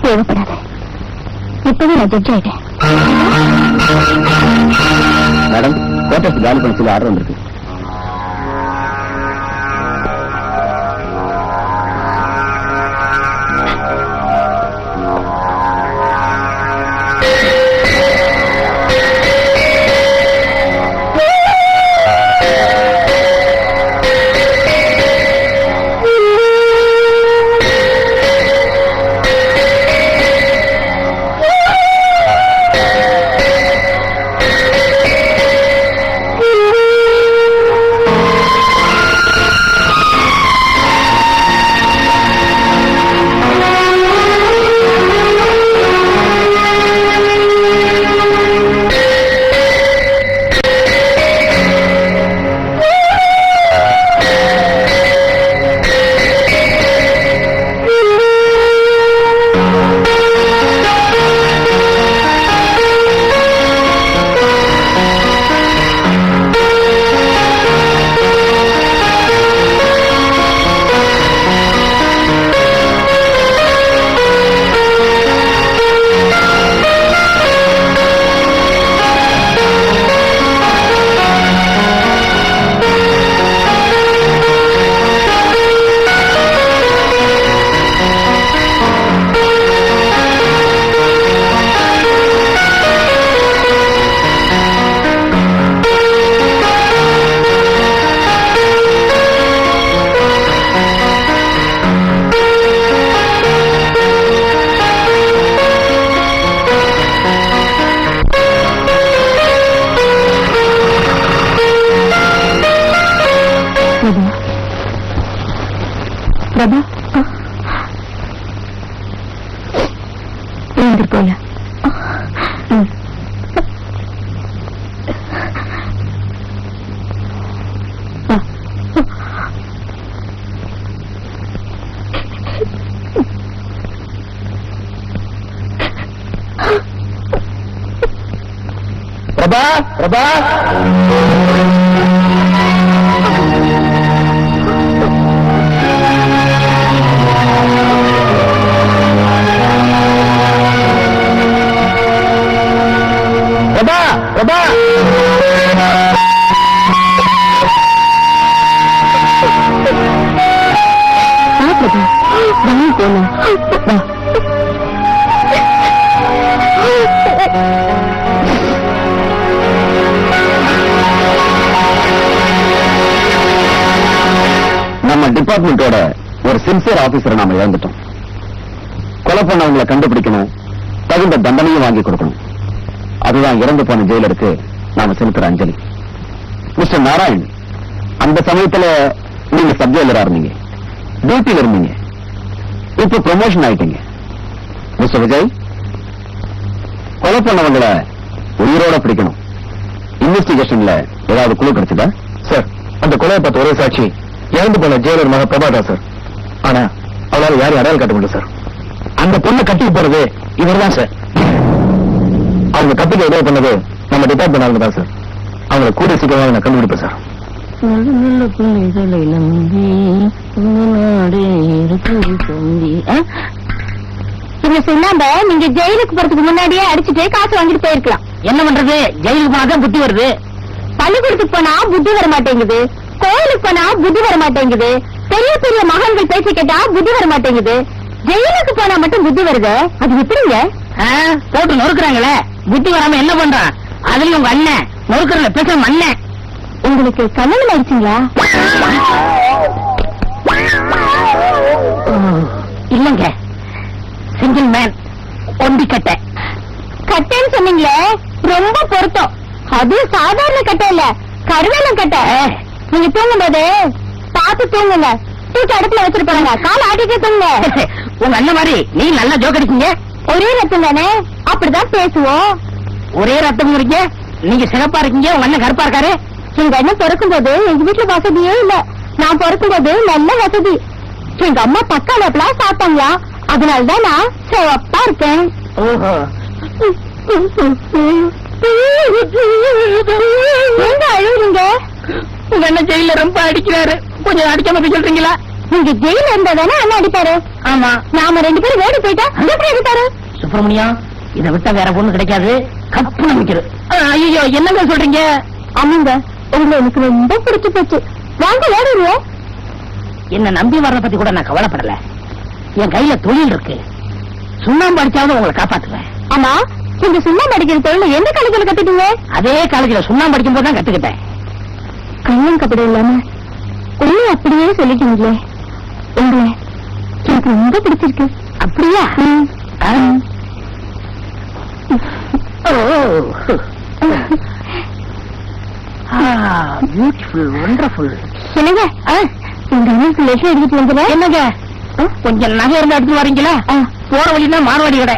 தேவைப்படாது, இப்பவே நான் ஜட்ஜ் ஆயிட்டேன். மேடம், கோட்டர்ஸ் காலி பண்ண சொல்லி ஆர்டர் வந்திருக்கு. பிரபா, போல பிரபா, பிரபா, பிரபா, பிரபா, நம்ம டிபார்ட்மெண்டோட ஒரு சின்சியர் ஆபீசரை நாம இழந்துட்டோம். கொலை பண்ணவங்களை கண்டுபிடிக்கணும், தகுந்த தண்டனையும் வாங்கி கொடுக்கணும். அதுதான் இறந்து போன ஜெயிலருக்கு நாம செலுத்துற அஞ்சலி. மிஸ்டர் நாராயண், அந்த சமயத்துல நீங்க சப் ஜெயிலரா இருந்தீங்க, டியூட்டில இருந்தீங்க. இப்ப ப்ரமோஷன் ஆயிட்டீங்க. மிஸ்டர் விஜய், கொலை பண்ணவங்களை உயிரோட பிடிக்கணும். இன்வெஸ்டிகேஷன்ல ஏதாவது குழு கிடைச்சதா? சார், அந்த கொலையை பார்த்த ஒரே சாட்சி இறந்து போன ஜெயிலர் மக பிரபாதா சார். ஆனா அவளால யாரும் அடையாளம் காட்ட முடியல சார். அந்த பொண்ணை கட்டி போறது இவர்தான் சார். அவங்க கத்துக்க உதவி பண்ணது நம்ம டிபார்ட்மெண்ட் ஆளுங்க தான் சார். அவங்களை கூட சீக்கிரமாக நான் கண்டுபிடிப்பேன் சார். இவங்க சொன்னாங்க, நீங்க ஜெயிலுக்கு போறதுக்கு முன்னாடியே அடிச்சுட்டு காசு வாங்கிட்டு போயிருக்கலாம். என்ன பண்றது, ஜெயிலுக்கு போனாதான் புத்தி வருது. பள்ளிக்கூடத்துக்கு போனா புத்தி வர மாட்டேங்குது, கோயிலுக்கு போனா புத்தி வர மாட்டேங்குது, பெரிய பெரிய மகான்கள் பேச்சு கேட்டா புத்தி வர மாட்டேங்குது. ஜெயிலுக்கு போனா மட்டும் புத்தி வருது, அது எப்படிங்க? போட்டு நொறுக்குறாங்களே, புத்தி வராம என்ன பண்றான்? அதுலயும் உங்க அண்ணன் நொறுக்குறல பேச அண்ணன். உங்களுக்கு கல்யாணம் ஆயிடுச்சுங்களா? இல்லங்க, சிங்கிள் மேன், ஒண்டி கட்டை. கட்டைன்னு சொன்னீங்களே, ரொம்ப பொருத்தம். அது சாதாரண கட்டை இல்ல, கருவேலம் கட்டை. நீங்க தூங்கும்போது பார்த்து தூங்குங்க. தூக்கி அடுப்புல வச்சுட்டு போறாங்க, கால ஆட்டிட்டே தூங்குங்க. உங்க அண்ணன் மாதிரி நீ நல்லா ஜோக் அடிக்கீங்க. ஒரே ரத்தம் தானே, அப்படிதான் பேசுவோம். ஒரே ரத்தம் இருக்கீங்க, நீங்க சிறப்பா இருக்கீங்க, உங்க அண்ணன் கருப்பா இருக்காரு. எங்க அண்ணன் பிறக்கும் போது எங்க வீட்டுல வசதியே இல்ல, நான் பிறக்கும் போது நல்ல வசதி. எங்க அம்மா தக்காளி அப்பெல்லாம் சாப்பிட்டாங்களா, அதனாலதான் நான் சிவப்பா இருக்கேன். ஓஹோ, எங்க அழுகுறீங்க? உங்க அண்ணன் ஜெயில ரொம்ப அடிக்கிறாரு, கொஞ்சம் அடிக்காம போய் சொல்றீங்களா? நீங்க ஜெயில இருந்தா தானே அண்ணன் அடிப்பாரு. ஆமா, நாம 2 பேரும் வேடி போயிட்டா எப்படி அடிப்பாரு? சுப்பிரமணியம், இதை விட்டா வேற பொண்ணு கிடைக்காது. கப்பு நம்பிக்கிறது. ஐயோ, என்னங்க சொல்றீங்க? ஆமாங்க, உங்களை எனக்கு ரொம்ப பிடிச்சு போச்சு. வாங்க வேடுவோம். என்ன நம்பி வர்றத பத்தி கூட நான் கவலைப்படல. என் கையில தொழில் இருக்கு, சுண்ணாம்பு அடிச்சாவது உங்களை காப்பாத்துவேன். ஆமா, நீங்க சுண்ணாம்பு அடிக்கிற தொழில் எந்த காலேஜ்ல கத்துட்டீங்க? அதே காலேஜ்ல சுண்ணாம்பு அடிக்கும் போது தான் கத்துக்கிட்டேன். கண்ணன் கபடி இல்லாம உண்மை அப்படியே சொல்லிட்டீங்களே. உங்களை எனக்கு ரொம்ப பிடிச்சிருக்கு. அப்படியா? Beautiful, wonderful. என்னங்க, உங்க அண்ணன் லெட்டர் எடுத்துட்டு வந்துடுற? என்னங்க, கொஞ்சம் நகை இருந்தா எடுத்து வரீங்களா? போற வழினா மார்வாடி கடை.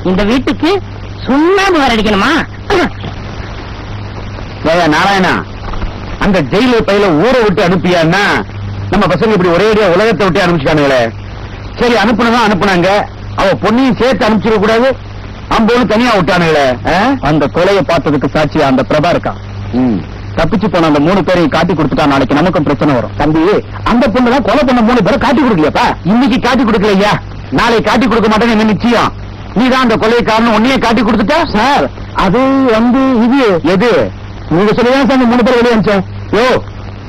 இந்த வீட்டுக்கு சுண்ணாம்பு வேற அடிக்கணுமா? நாராயணா, அந்த ஜெயில பையில ஊரை விட்டு அனுப்பியான்னா நம்ம பசங்க இப்படி ஒரேடியா உலகத்தை விட்டு அனுப்பிச்சிட்டானுங்களே. சரி, அனுப்புனதான் அனுப்புனாங்க, அவ பொண்ணையும் சேர்த்து அனுப்பிச்சிட கூடாது, அம்போன்னு தனியா விட்டானுங்களே. அந்த கொலையை பார்த்ததுக்கு சாட்சியா அந்த பிரபா இருக்கான். தப்பிச்சு போன அந்த 3 பேரையும் காட்டி கொடுத்துட்டா நாளைக்கு நமக்கும் பிரச்சனை வரும். தம்பி, அந்த பொண்ணு தான் கொலை பண்ண 3 பேரை காட்டி கொடுக்கலையாப்பா? இன்னைக்கு காட்டி கொடுக்கலையா, நாளைக்கு காட்டி கொடுக்க மாட்டேன்னு என்ன நிச்சயம்? நீதான் அந்த கொலை காரணம், உன்னையே காட்டி கொடுத்துட்டா சார். அது இது எது நீங்க சொல்லிதான் சார் 3 பேர் வெளியே அனுப்பிச்சேன். யோ,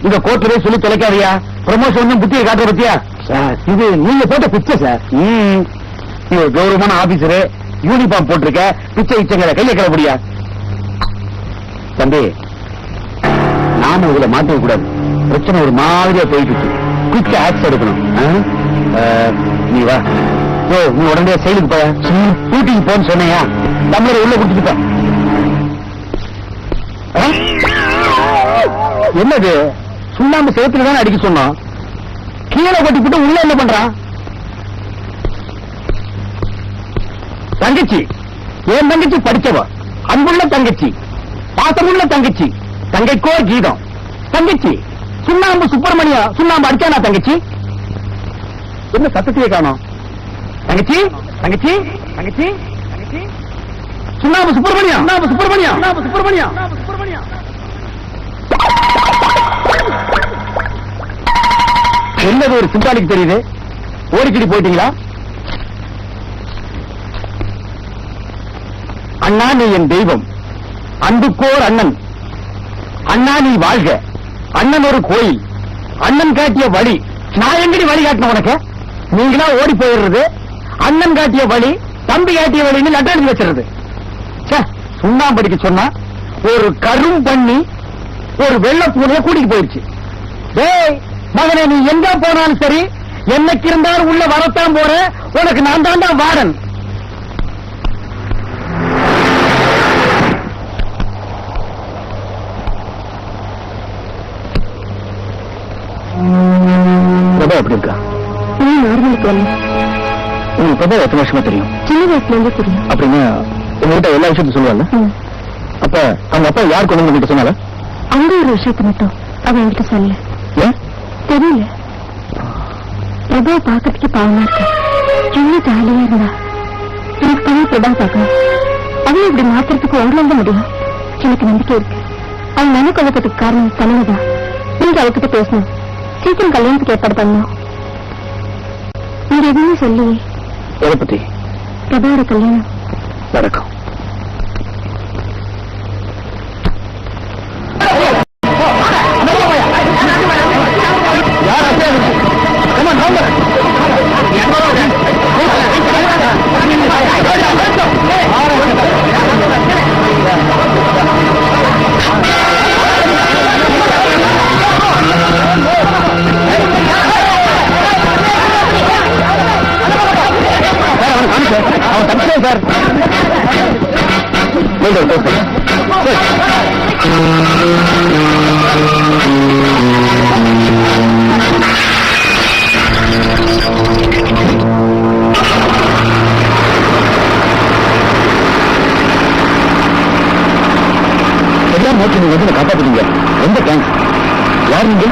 இந்த கோர்ட்ல சொல்லி தொலைக்காதியா, ப்ரமோஷன் புத்தியை காட்டுற பத்தியா சார்? இது நீங்க போட்ட பிச்சை சார். நீ ஒரு கௌரவமான ஆபீசரு, யூனிஃபார்ம் போட்டிருக்க, பிச்சை இச்சங்களை கையை கிளப்படியா? தம்பி, நாம இதுல மாட்ட கூடாது, பிரச்சனை ஒரு மாதிரியா போயிட்டு இருக்கு. குயிக் ஆக்ஸ் எடுக்கணும். நீ வா. ஓ, நீ உடனே செயலுக்கு போய டூட்டிக்கு போன்னு சொன்னையா? தமிழர் உள்ள குடிச்சுட்டு. என்னது, சுண்ணாம்பு சேத்துல தானே அடிக்க சொன்னோம், கீழே கொட்டிவிட்டு உள்ள என்ன பண்றான்? தங்கச்சி, என் தங்கச்சி படிச்சவ, அன்புள்ள தங்கச்சி, பாசமுள்ள தங்கச்சி, தங்கைக்கோ கீதம். தங்கச்சி, சுண்ணாம்பு சுப்பிரமணியம் சுண்ணாம்பு அடிச்சானா தங்கச்சி? என்ன சத்தத்தையே காணோம்? தங்கச்சி, தங்கச்சி, தங்கச்சி, தங்கச்சி, சுண்ணாம்பு சுப்பிரமணியம், சுண்ணாம்பு சுப்பிரமணியம், சுண்ணாம்பு சுப்பிரமணியம், சுப்பிரமணியம். என்னது ஒரு சிம்பாலிக் தெரியுது? ஓடிக்கிடி போயிட்டீங்களா? அண்ணா, நீ என் தெய்வம், அன்புக்கோர் அண்ணன். அண்ணா நீ வாழ்க. அண்ணன் ஒரு கோயில், அண்ணன் காட்டிய வழி. நான் எங்கடி வழி காட்டின உனக்கு? நீங்களா ஓடி போயிடுறது. அண்ணன் காட்டிய வழி, தம்பி காட்டிய வழின்னு லெட்டர் எழுதி வச்சிருது. சுண்ணாம்படிக்க சொன்னா ஒரு கரும் பண்ணி ஒரு வெள்ள பூனைய கூட்டிட்டு போயிருச்சு. டேய் மகனே, நீ எங்க போனாலும் சரி, என்னைக்கு இருந்தாலும் உள்ள வரத்தான் போற, உனக்கு நான் தாண்டா வாடன். பிரபா எப்படி இருக்கா? உங்களுக்கு பிரபா எத்தனை வருஷமா தெரியும்? சின்ன வயசுல இருந்து தெரியும். அப்படின்னா உங்ககிட்ட எல்லா விஷயத்தையும் சொல்லுவாங்க. அப்ப அவங்க அப்பா யார் கொண்டு வந்து உங்ககிட்ட சொன்னால? அங்க ஒரு விஷயத்தை மட்டும் அவன் என்கிட்ட சொல்லல. ஏன் தெரியல. பிரபா பாக்கிறதுக்கு பாவமா இருக்கு, இன்னும் ஜாலியா இருந்தா. எனக்கு பழைய பிரபா பார்க்கணும். அவன் இப்படி மாத்துறதுக்கு உங்களால முடியும். எனக்கு நம்பிக்கை இருக்கு. அவன் மன குழப்பத்துக்கு காரணம் தலைவதான். நீங்க அவகிட்ட பேசணும், சீக்கிரம் கல்யாணத்துக்கு ஏற்பாடு பண்ணணும். நீங்க எதுவுமே சொல்லியே. எதை பத்தி? பிரபாவோட கல்யாணம் நடக்கும். சார். எல்லாம் நோக்கி நீங்க வந்து காப்பாத்துறீங்க. ரொம்ப தேங்க்ஸ். யார் நீங்க?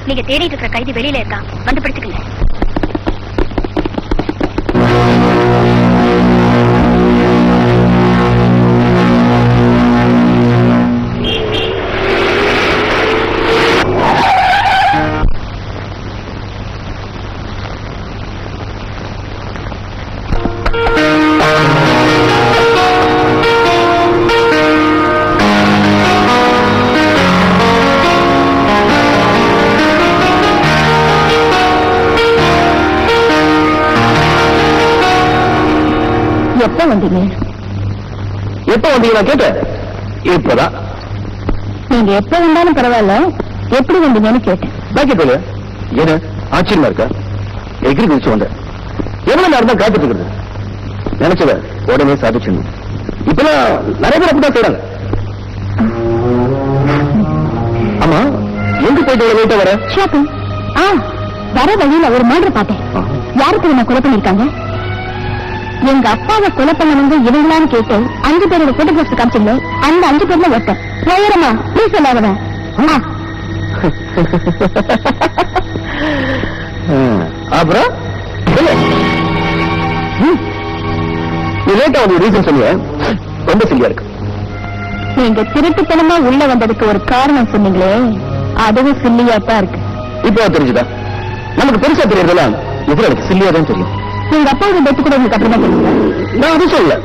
நீங்க தேடிட்டு இருக்கிற கைதி வெளியில இருக்கான், வந்து பிடிச்சுக்கங்க. எப்ப வந்தீங்க? எப்ப வந்தீங்க நான் கேட்டேன். இப்பதான். நீங்க எப்ப வந்தாலும் பரவாயில்ல, எப்படி வந்தீங்கன்னு கேட்டேன். கேட்கல என்ன ஆச்சரியமா இருக்கா? எகிரி குதிச்சு வந்தேன். எவ்வளவு நேரம் தான் காத்துட்டு இருக்கிறது? நினைச்சத உடனே சாதிச்சிடணும். இப்பெல்லாம் நிறைய பேர் அப்படிதான் செய்றாங்க. ஆமா, எங்க போயிட்டு லேட்டா வர? ஷாப்பிங். வர வழியில ஒரு மர்டர் பார்த்தேன். யாருக்கு நான் கொலை பண்ணிருக்காங்க? எங்க அப்பாவை கொலை பண்ணவங்க இவங்களான்னு கேட்டு 5 பேரோட போட்டோகிராஃப்ஸ் காமிச்சிங்களே, அந்த 5 பேர்ல ஒருத்தன். நேரமா ப்ளீஸ் சொல்லாதவன். அப்புறம் லேட்டா ஒரு ரீசன் சொல்லுவேன், ரொம்ப சில்லியா இருக்கு. நீங்க திருட்டுத்தனமா உள்ள வந்ததுக்கு ஒரு காரணம் சொன்னீங்களே, அதுவும் சில்லியாத்தான் இருக்கு. இப்போ தெரிஞ்சுதா? நமக்கு பெருசா தெரியறதெல்லாம் எதிர எனக்கு சில்லியா தான் தெரியும். எங்க அப்பாவோட டெத்து கூட உங்களுக்கு அப்புறமா தெரியுங்களா? நான் அது சொல்லல,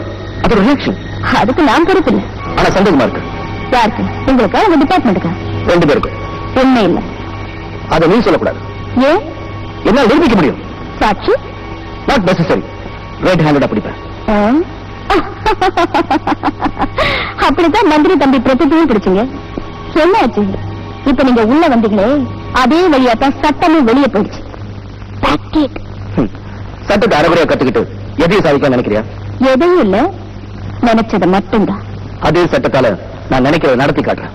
அதோட ரியாக்ஷன். அதுக்கு நான் பொறுப்பு இல்லை. ஆனா சந்தேகமா இருக்கு. யாருக்கு? உங்களுக்கா உங்க டிபார்ட்மெண்ட்டுக்கா? 2 பேருக்கும். உண்மை இல்ல. அதை நீ சொல்லக்கூடாது. ஏன்? என்னால நிரூபிக்க முடியும். சாட்சி? Not necessary. ரைட் ஹேண்டட் பிடிப்பேன். அப்படித்தான் மந்திரி தம்பி பிரபுத்தையும் பிடிச்சீங்க. என்ன ஆச்சு? இப்ப நீங்க உள்ள வந்தீங்களே, அதே வழியாத்தான் சட்டமும் வெளியே போயிடுச்சு. சட்டத்தை அரைகுறையா கத்துக்கிட்டு எதையும் சாதிக்க நினைக்கிறியா? எதுவும் இல்ல, நினைச்சது மட்டும்தான். அதே சட்டத்தால நான் நினைக்கிறத நடத்தி காட்டுறேன்.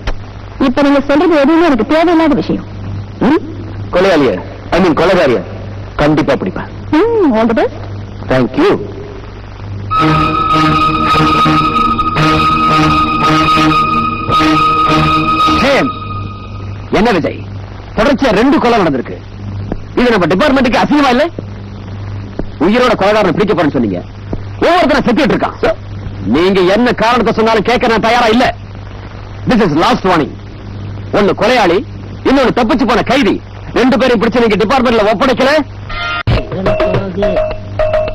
இப்ப நீங்க சொல்றது எதுவுமே எனக்கு தேவையில்லாத விஷயம். கொலையாளிய ஐ மீன் கொலைகாரிய கண்டிப்பா பிடிப்பேன். All the best. தேங்க்யூ. என்ன விஜய், தொடர்ச்சியா 2 கொலை நடந்திருக்கு. இது நம்ம டிபார்ட்மெண்ட்டுக்கு அசிங்கமா இல்ல? உயிரோட கொலைகாரனை பிடிக்க போறேன்னு சொன்னீங்க, ஒவ்வொருத்தரும் செத்துட்டு இருக்கான். நீங்க என்ன காரணத்தை சொன்னாலும் கேட்க நான் தயாரா இல்ல. This is last warning. ஒன்னு கொலையாளி, இன்னொன்னு தப்பிச்சு போன கைதி, 2 பேரையும் பிடிச்சு நீங்க டிபார்ட்மெண்ட்ல ஒப்படைக்கல.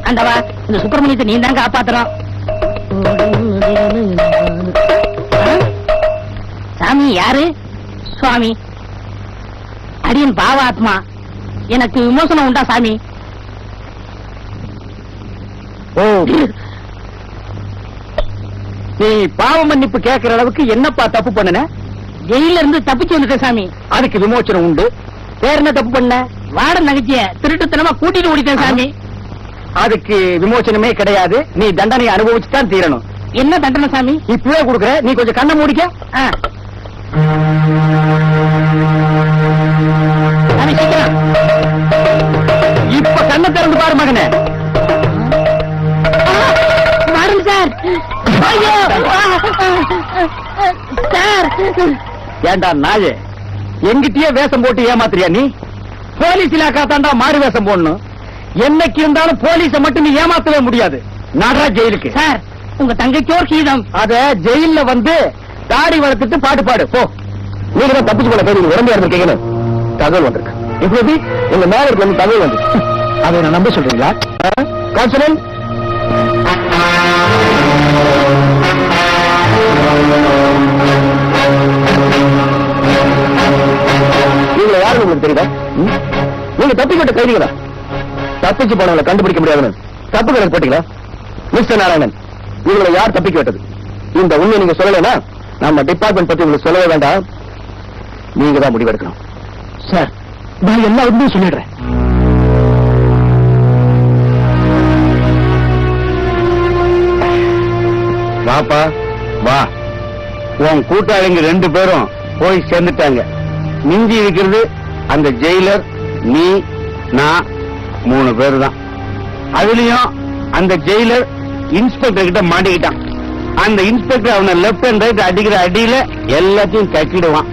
ஆண்டவா, இந்த சுப்பிரமணியத்தை நீ தான் காப்பாத்துறோம். சாமி யாரு? சுவாமி, அடியன் பாவாத்மா, எனக்கு விமோசனம் உண்டா சாமி? ஓ, நீ பாவ மன்னிப்பு கேட்கிற அளவுக்கு என்னப்பா தப்பு பண்ணன? ஜெயில இருந்து தப்பிச்சு வந்துட்டேன் சாமி. அதுக்கு விமோச்சனம் உண்டு. வேற என்ன தப்பு பண்ண? வாடன் நகைச்சிய திருட்டுத்தனமா கூட்டிட்டு ஓடிட்டேன் சாமி. அதுக்கு விமோச்சனமே கிடையாது. நீ தண்டனை அனுபவிச்சு தான் தீரணும். என்ன தண்டனை சாமி? இப்பவே கொடுக்குற, நீ கொஞ்சம் கண்ணை மூடிக்க. சாமி சீக்கிரம். இப்ப கண்ணை திறந்து பாரு மகனே. மாறுங்க சார். ஐயோ சார். ஏண்டா நாயே, எங்கிட்டயே வேஷம் போட்டு ஏமாத்துறியா நீ? போலீஸ் இலாக்கா தாண்டா மாறு வேஷம் போடணும். என்னைக்கு இருந்தாலும் போலீஸ மட்டும் நீ ஏமாத்தவே முடியாது. நடரா ஜெயிலுக்கு. சார், உங்க தங்கைக்கோர் கீதம். அத ஜெயில்ல வந்து தாடி வளர்த்துட்டு பாட்டு பாடு போ. நீங்க தான் தப்பிச்சு போல போய் உடம்பு இருக்கீங்கன்னு தகவல் வந்திருக்கு. இப்படி உங்க மேல இருந்து தகவல் வந்து அதை நான் நம்ப சொல்றீங்களா? கான்ஸ்டபிள், நீங்க யாருன்னு உங்களுக்கு தெரியுதா? நீங்க தப்பிக்கிட்ட கைதிகளா? தப்பிச்சு போனவங்களை கண்டுபிடிக்க முடியாதுன்னு தப்பு கணக்கு போட்டீங்களா? மிஸ்டர் நாராயணன், இவங்களை யார் தப்பிக்க விட்டது? இந்த உண்மை நீங்க சொல்லலைன்னா நம்ம டிபார்ட்மெண்ட் பத்தி உங்களுக்கு சொல்லவே வேண்டாம். நீங்க தான் முடிவெடுக்கணும். சார், நான் எல்லா உண்மையும் சொல்லிடுறேன். வாப்பா வா. உன் கூட்டாளிங்க 2 பேரும் போய் சேர்ந்துட்டாங்க. மிஞ்சி இருக்கிறது அந்த ஜெயிலர், நீ, நான் 3 பேர் தான். அதுலயும் அந்த ஜெயிலர் இன்ஸ்பெக்டர் கிட்ட மாட்டிக்கிட்டான். அந்த இன்ஸ்பெக்டர் அவனை லெப்ட் அண்ட் ரைட் அடிக்கிற அடியில எல்லாத்தையும் கட்டிடுவான்.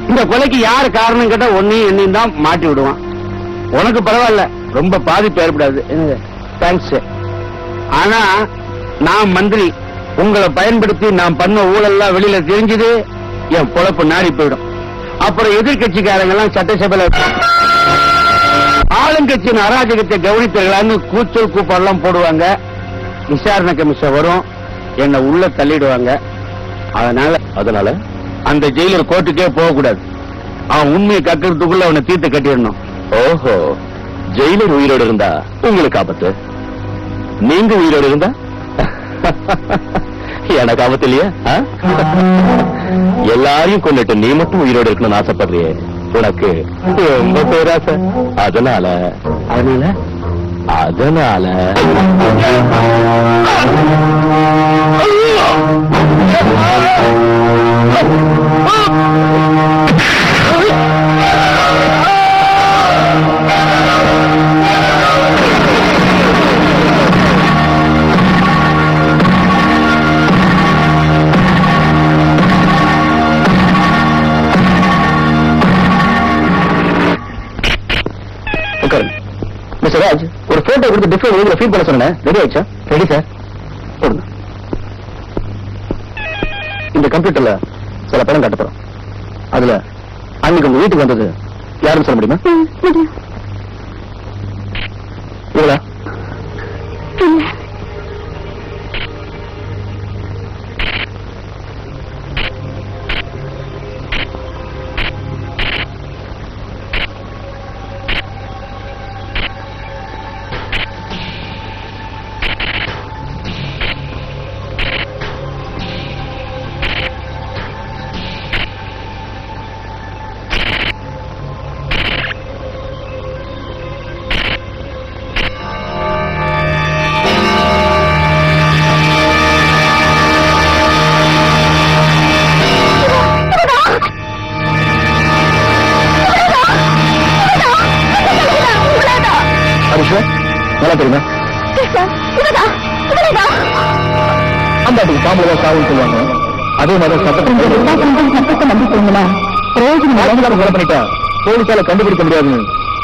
இந்த கொலைக்கு யாரு காரணம் கேட்டா ஒன்னையும் என்னையும் தான் மாட்டி விடுவான். உனக்கு பரவாயில்ல, ரொம்ப பாதிப்பு ஏற்படாது. தேங்க்ஸ். ஆனா நான் மந்திரி, உங்களை பயன்படுத்தி நான் பண்ண ஊழல்லாம் வெளியில தெரிஞ்சது, என் பொழப்பு நாடி போயிடும். அப்புறம் எதிர்கட்சிக்காரங்க எல்லாம் சட்டசபையில ஆளுங்கட்சியின் அராஜகத்தை கவனித்தீர்களான்னு கூச்சல் கூப்பாடெல்லாம் போடுவாங்க. விசாரணை கமிஷன் வரும், என்ன உள்ள தள்ளிடுவாங்க. அதனால அந்த ஜெயிலர் கோர்ட்டுக்கே போக கூடாது. அவன் உண்மையை கட்டுறதுக்குள்ள அவனை தீர்த்து கட்டிடணும். ஓஹோ, ஜெயிலர் உயிரோடு இருந்தா உங்களுக்கு ஆபத்து, நீங்க உயிரோடு இருந்தா எனக்கு ஆபத்து இல்லையா? எல்லாரையும் கொண்டுட்டு நீ மட்டும் உயிரோடு இருக்கணும்னு ஆசைப்படுறியே, உனக்கு ரொம்ப பேராசை. அதனால மிஸ்டர் ராஜ், ஒரு போட்டோ கொடுத்து டிஃபரெண்ட் ஃபீல் பண்ண சொன்னேன். ரெடி ஆயிடுச்சா? Ready sir. போடுங்க. இந்த கம்ப்யூட்டர்ல சில படம் காட்ட போறோம். அதுல அன்னைக்கு உங்க வீட்டுக்கு வந்தது யாருன்னு சொல்ல முடியுமா? இவளா? நல்லா தெரியுமா? அம்பாட்டுக்கு பாம்புல தான் சாவுன்னு சொல்லுவாங்க. அதே மாதிரி சட்டத்தை நம்பி சொல்லுங்களா? பிரயோஜனம் கொலை பண்ணிட்டா போலீஸால கண்டுபிடிக்க முடியாதுன்னு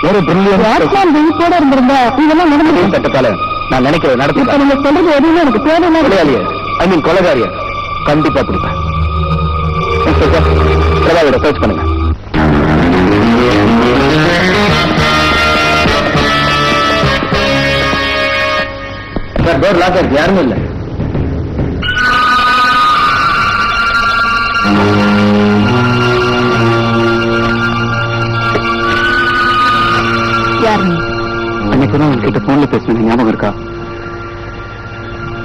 ஒரு பிரில்லியன்ட் இருந்திருந்தா இதெல்லாம் நடந்து சட்டத்தால நான் நினைக்கிறேன் நடத்தி. நீங்க சொல்றது எதுவுமே எனக்கு தேவையில்லையே. ஐ மீன் கொலைகாரிய கண்டிப்பா பிடிப்பேன். பிரபாவோட சர்ச் பண்ணுங்க. சார், டோர் லாக் ஆயிருக்கு. யாருமே இல்லை. அன்னைக்கு தான் உங்ககிட்ட போன்ல பேசணும், ஞாபகம் இருக்கா?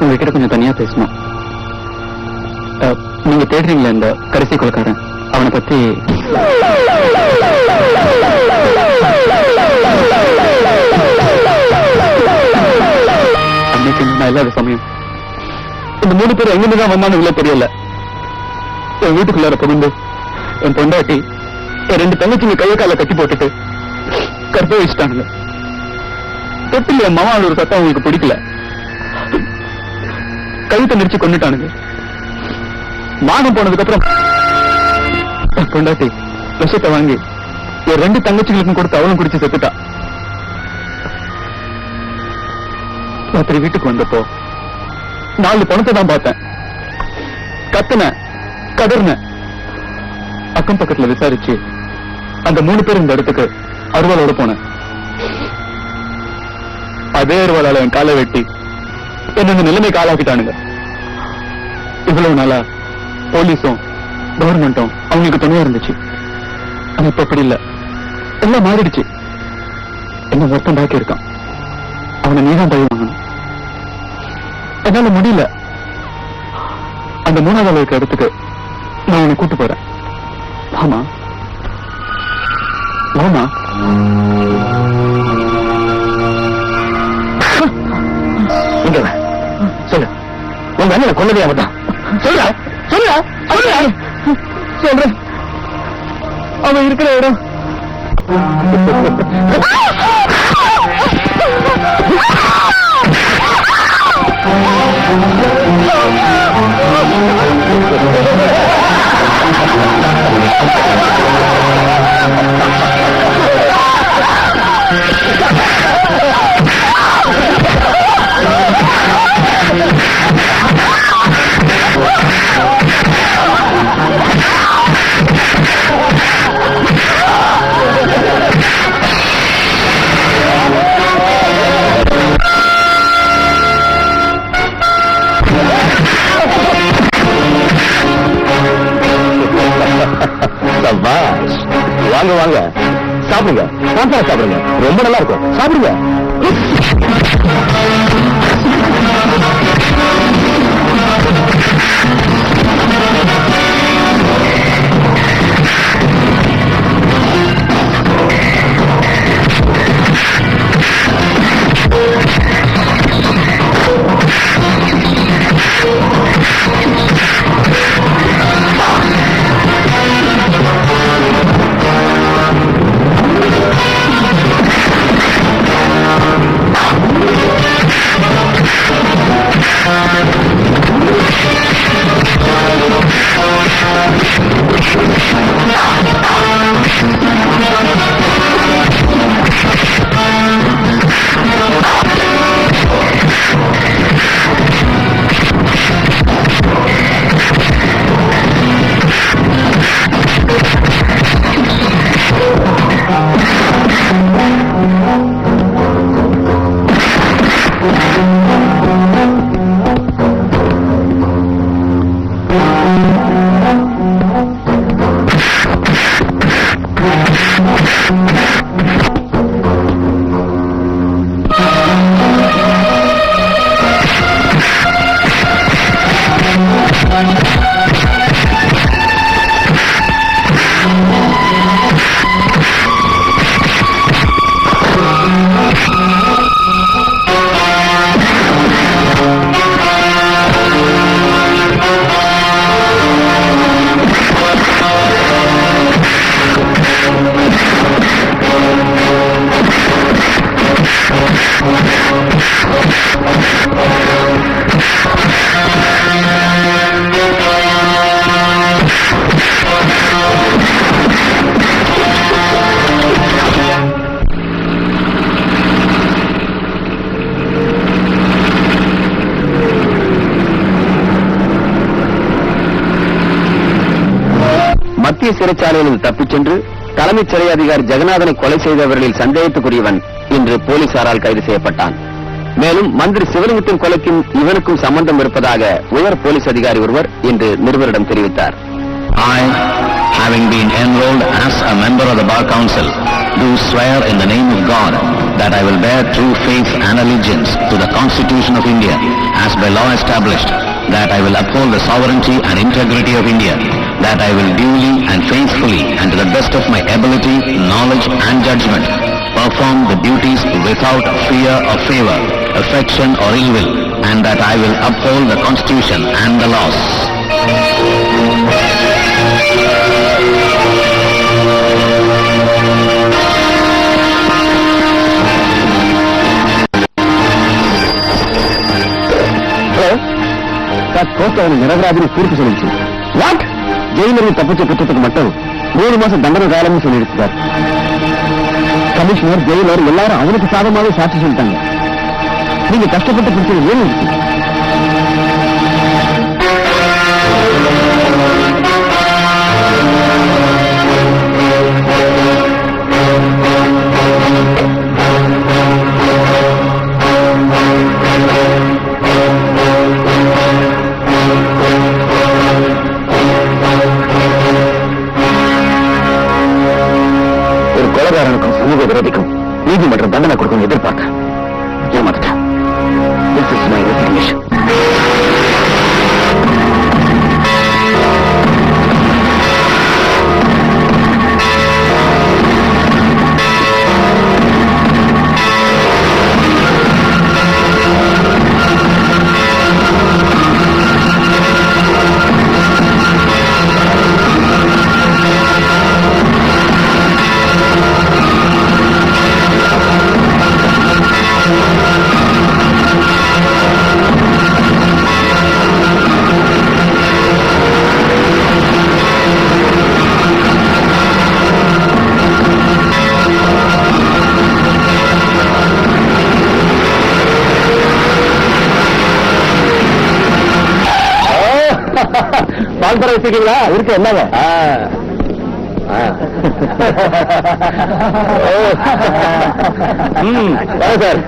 உங்ககிட்ட கொஞ்சம் தனியா பேசணும். நீங்க தேடுறீங்களா இந்த கடைசி கொலைக்காரன்? அவனை பத்தி அன்னைக்கு நான் இல்லாத சமயம் இந்த 3 பேர் எங்கிருந்துதான் வந்தானுங்களே தெரியல. என் வீட்டுக்குள்ளார புகுந்து என் பொண்டாட்டி என் 2 தங்கச்சிங்க கையை கால கட்டி போட்டுட்டு கற்ப வச்சுட்டானுங்க. தொட்டில் என் மாமா ஒரு சத்தம் அவங்களுக்கு பிடிக்கல. கழுத்தை நெரிச்சு கொண்டுட்டானுங்க. மானம் போனதுக்கு அப்புறம் என் பொண்டாட்டி விஷத்தை வாங்கி என் 2 தங்கச்சிகளுக்கும் கொடுத்து அவளும் குடிச்சு செத்துட்டா. ராத்திரி வீட்டுக்கு வந்தப்போ 4 பணத்தை தான் பார்த்தேன். கத்துன கதர்ன. அக்கம் பக்கத்துல விசாரிச்சு அந்த 3 பேர் இந்த இடத்துக்கு அருவாளோட போனேன். அதே அருவாளால என் காலை வெட்டி என்ன இந்த நிலைமைக்கு ஆளாக்கிட்டானுங்க. இவ்வளவு நாளா போலீஸும் கவர்மெண்ட்டும் அவங்களுக்கு துணையா இருந்துச்சு. ஆனா இப்ப அப்படி இல்ல. எல்லாம் மாறிடுச்சு. என்ன மொத்தம் பாக்கி இருக்கான். அவனை நீதான் பழி வாங்கணும். என்னால முடியல. அந்த 3வது அளவுக்கு இடத்துக்கு நான் உன்னை கூட்டு போறேன். ஆமா ஆமா. இங்க சொல்லு, உங்க அண்ணனை கொல்லவே அவதான். சொல்ல சொல்ல சொல்ல சொல்றேன். அவன் இருக்கிற இடம் வாங்க வாங்க, சாப்பிடுங்க. சாப்பிடுங்க, ரொம்ப நல்லா இருக்கும். சாப்பிடுங்க. மத்திய சிறைச்சாலையில் தப்பிச் சென்று தலைமைச் சிறை அதிகாரி ஜெகநாதனை கொலை செய்தவர்களில் சந்தேகத்துக்குரியவன் இன்று போலீசாரால் கைது செய்யப்பட்டான். மேலும் மந்திரி சிவலிங்கத்தின் கொலைக்கும் இவனுக்கும் சம்பந்தம் இருப்பதாக உயர் போலீஸ் அதிகாரி ஒருவர் இன்று நிருபரிடம் தெரிவித்தார். I, having been enrolled as a member of the Bar Council, do swear in the name of God that I will bear true faith and allegiance to the Constitution of India as by law established, that I will uphold the sovereignty and integrity of India, that I will duly and faithfully and to the best of my ability, knowledge and judgment perform the duties without fear or favor, affection or ill will, and that I will uphold the Constitution and the laws. Court அவனை நிரபராதிని தீர்ப்பு சொல்லிச்சு. What? ஜெயிலிருந்து தப்பிச்ச குற்றத்துக்கு மட்டும் 3 மாசம் தண்டனை காலம்னு சொல்லியிருக்கிறார். Commissioner, Jailer எல்லாரும் அவனுக்கு சாதமாவே சாட்சி சொல்லிட்டாங்க. நீங்க கஷ்டப்பட்டு பிடிச்சது ஏன் இருக்கு? சமூக விரோதிக்கும் நீதிமன்றம் தண்டனை கொடுக்கும் எதிர்பார்க்க ஏமாத்துட்டேன். This is my resignation. பால் தர வச்சிருக்கீங்களா? இருக்கு. என்னங்க? சார்